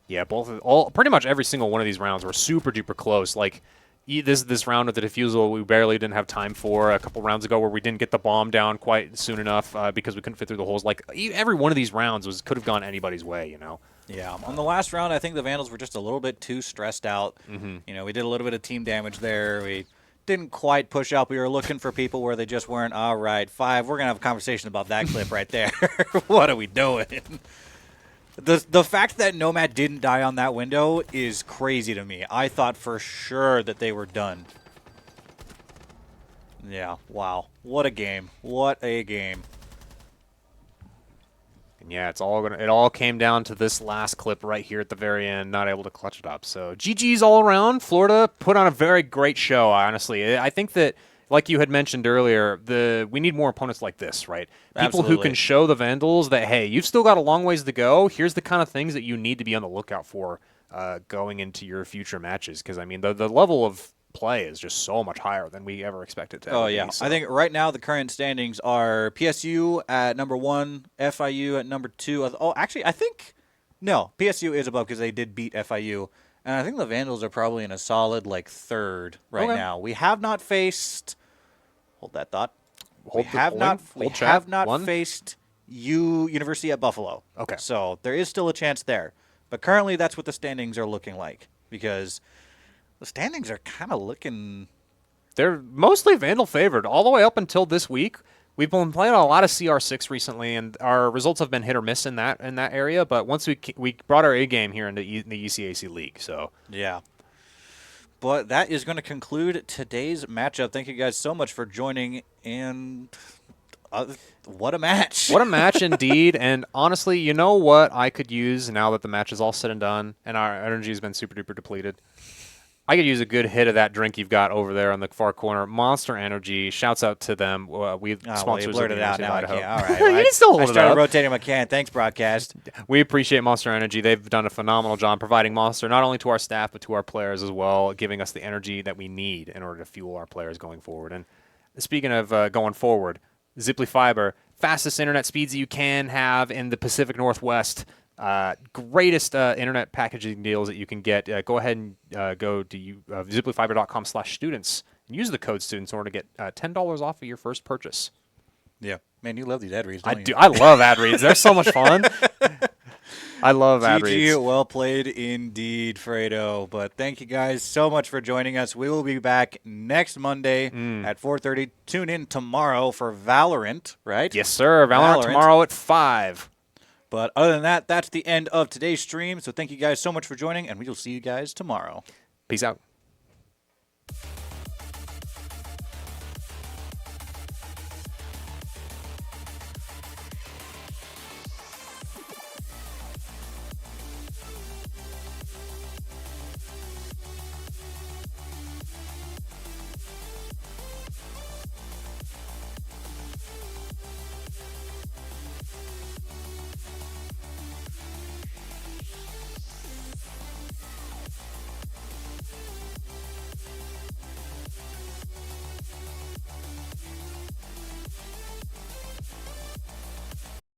Yeah, pretty much every single one of these rounds were super duper close. Like this round of the defusal, we barely didn't have time for. A couple rounds ago, where we didn't get the bomb down quite soon enough because we couldn't fit through the holes. Like every one of these rounds could have gone anybody's way, you know. Yeah, on the last round, I think the Vandals were just a little bit too stressed out. You know, we did a little bit of team damage there. We didn't quite push up. We were looking for people where they just weren't. All right, 5. We're gonna have a conversation about that clip right there. What are we doing? The fact that Nomad didn't die on that window is crazy to me. I thought for sure that they were done. Yeah, wow. What a game. What a game. And yeah, it all came down to this last clip right here at the very end, not able to clutch it up. So GG's all around. Florida put on a very great show, honestly. I think that, like you had mentioned earlier, we need more opponents like this, right? People who can show the Vandals that, hey, you've still got a long ways to go. Here's the kind of things that you need to be on the lookout for going into your future matches. Because, I mean, the level of play is just so much higher than we ever expected to ever yeah. be, so. I think right now the current standings are PSU at number 1, FIU at number 2. Oh, actually, I think no, PSU is above because they did beat FIU, and I think the Vandals are probably in a solid like 3rd right now. We have not faced. Hold that thought. We have not faced University at Buffalo. Okay. So there is still a chance there, but currently that's what the standings are looking like because the standings are kind of looking. They're mostly Vandal favored all the way up until this week. We've been playing a lot of CR6 recently, and our results have been hit or miss in that area. But once we brought our A game here in the ECAC league, so yeah. But that is going to conclude today's matchup. Thank you guys so much for joining, and what a match! What a match indeed. And honestly, you know what I could use now that the match is all said and done, and our energy has been super duper depleted. I could use a good hit of that drink you've got over there on the far corner. Monster Energy. Shouts out to them. We Oh, well, you sponsors of the blurted it out University of now. I Idaho. can't. All right. You Well, can still hold I it started up. rotating my can. Thanks, broadcast. We appreciate Monster Energy. They've done a phenomenal job providing Monster not only to our staff but to our players as well, giving us the energy that we need in order to fuel our players going forward. And speaking of going forward, Ziply Fiber, fastest internet speeds you can have in the Pacific Northwest. Greatest internet packaging deals that you can get. Go ahead and go to ziplyfiber.com/students and use the code students in order to get $10 off of your first purchase. Yeah. Man, you love these ad reads, I don't do. you? I love ad reads. They're so much fun. I love ad reads. GG, well played indeed, Fredo. But thank you guys so much for joining us. We will be back next Monday at 4:30. Tune in tomorrow for Valorant, right? Yes, sir. Valorant tomorrow at 5. But other than that, that's the end of today's stream. So thank you guys so much for joining, and we will see you guys tomorrow. Peace out.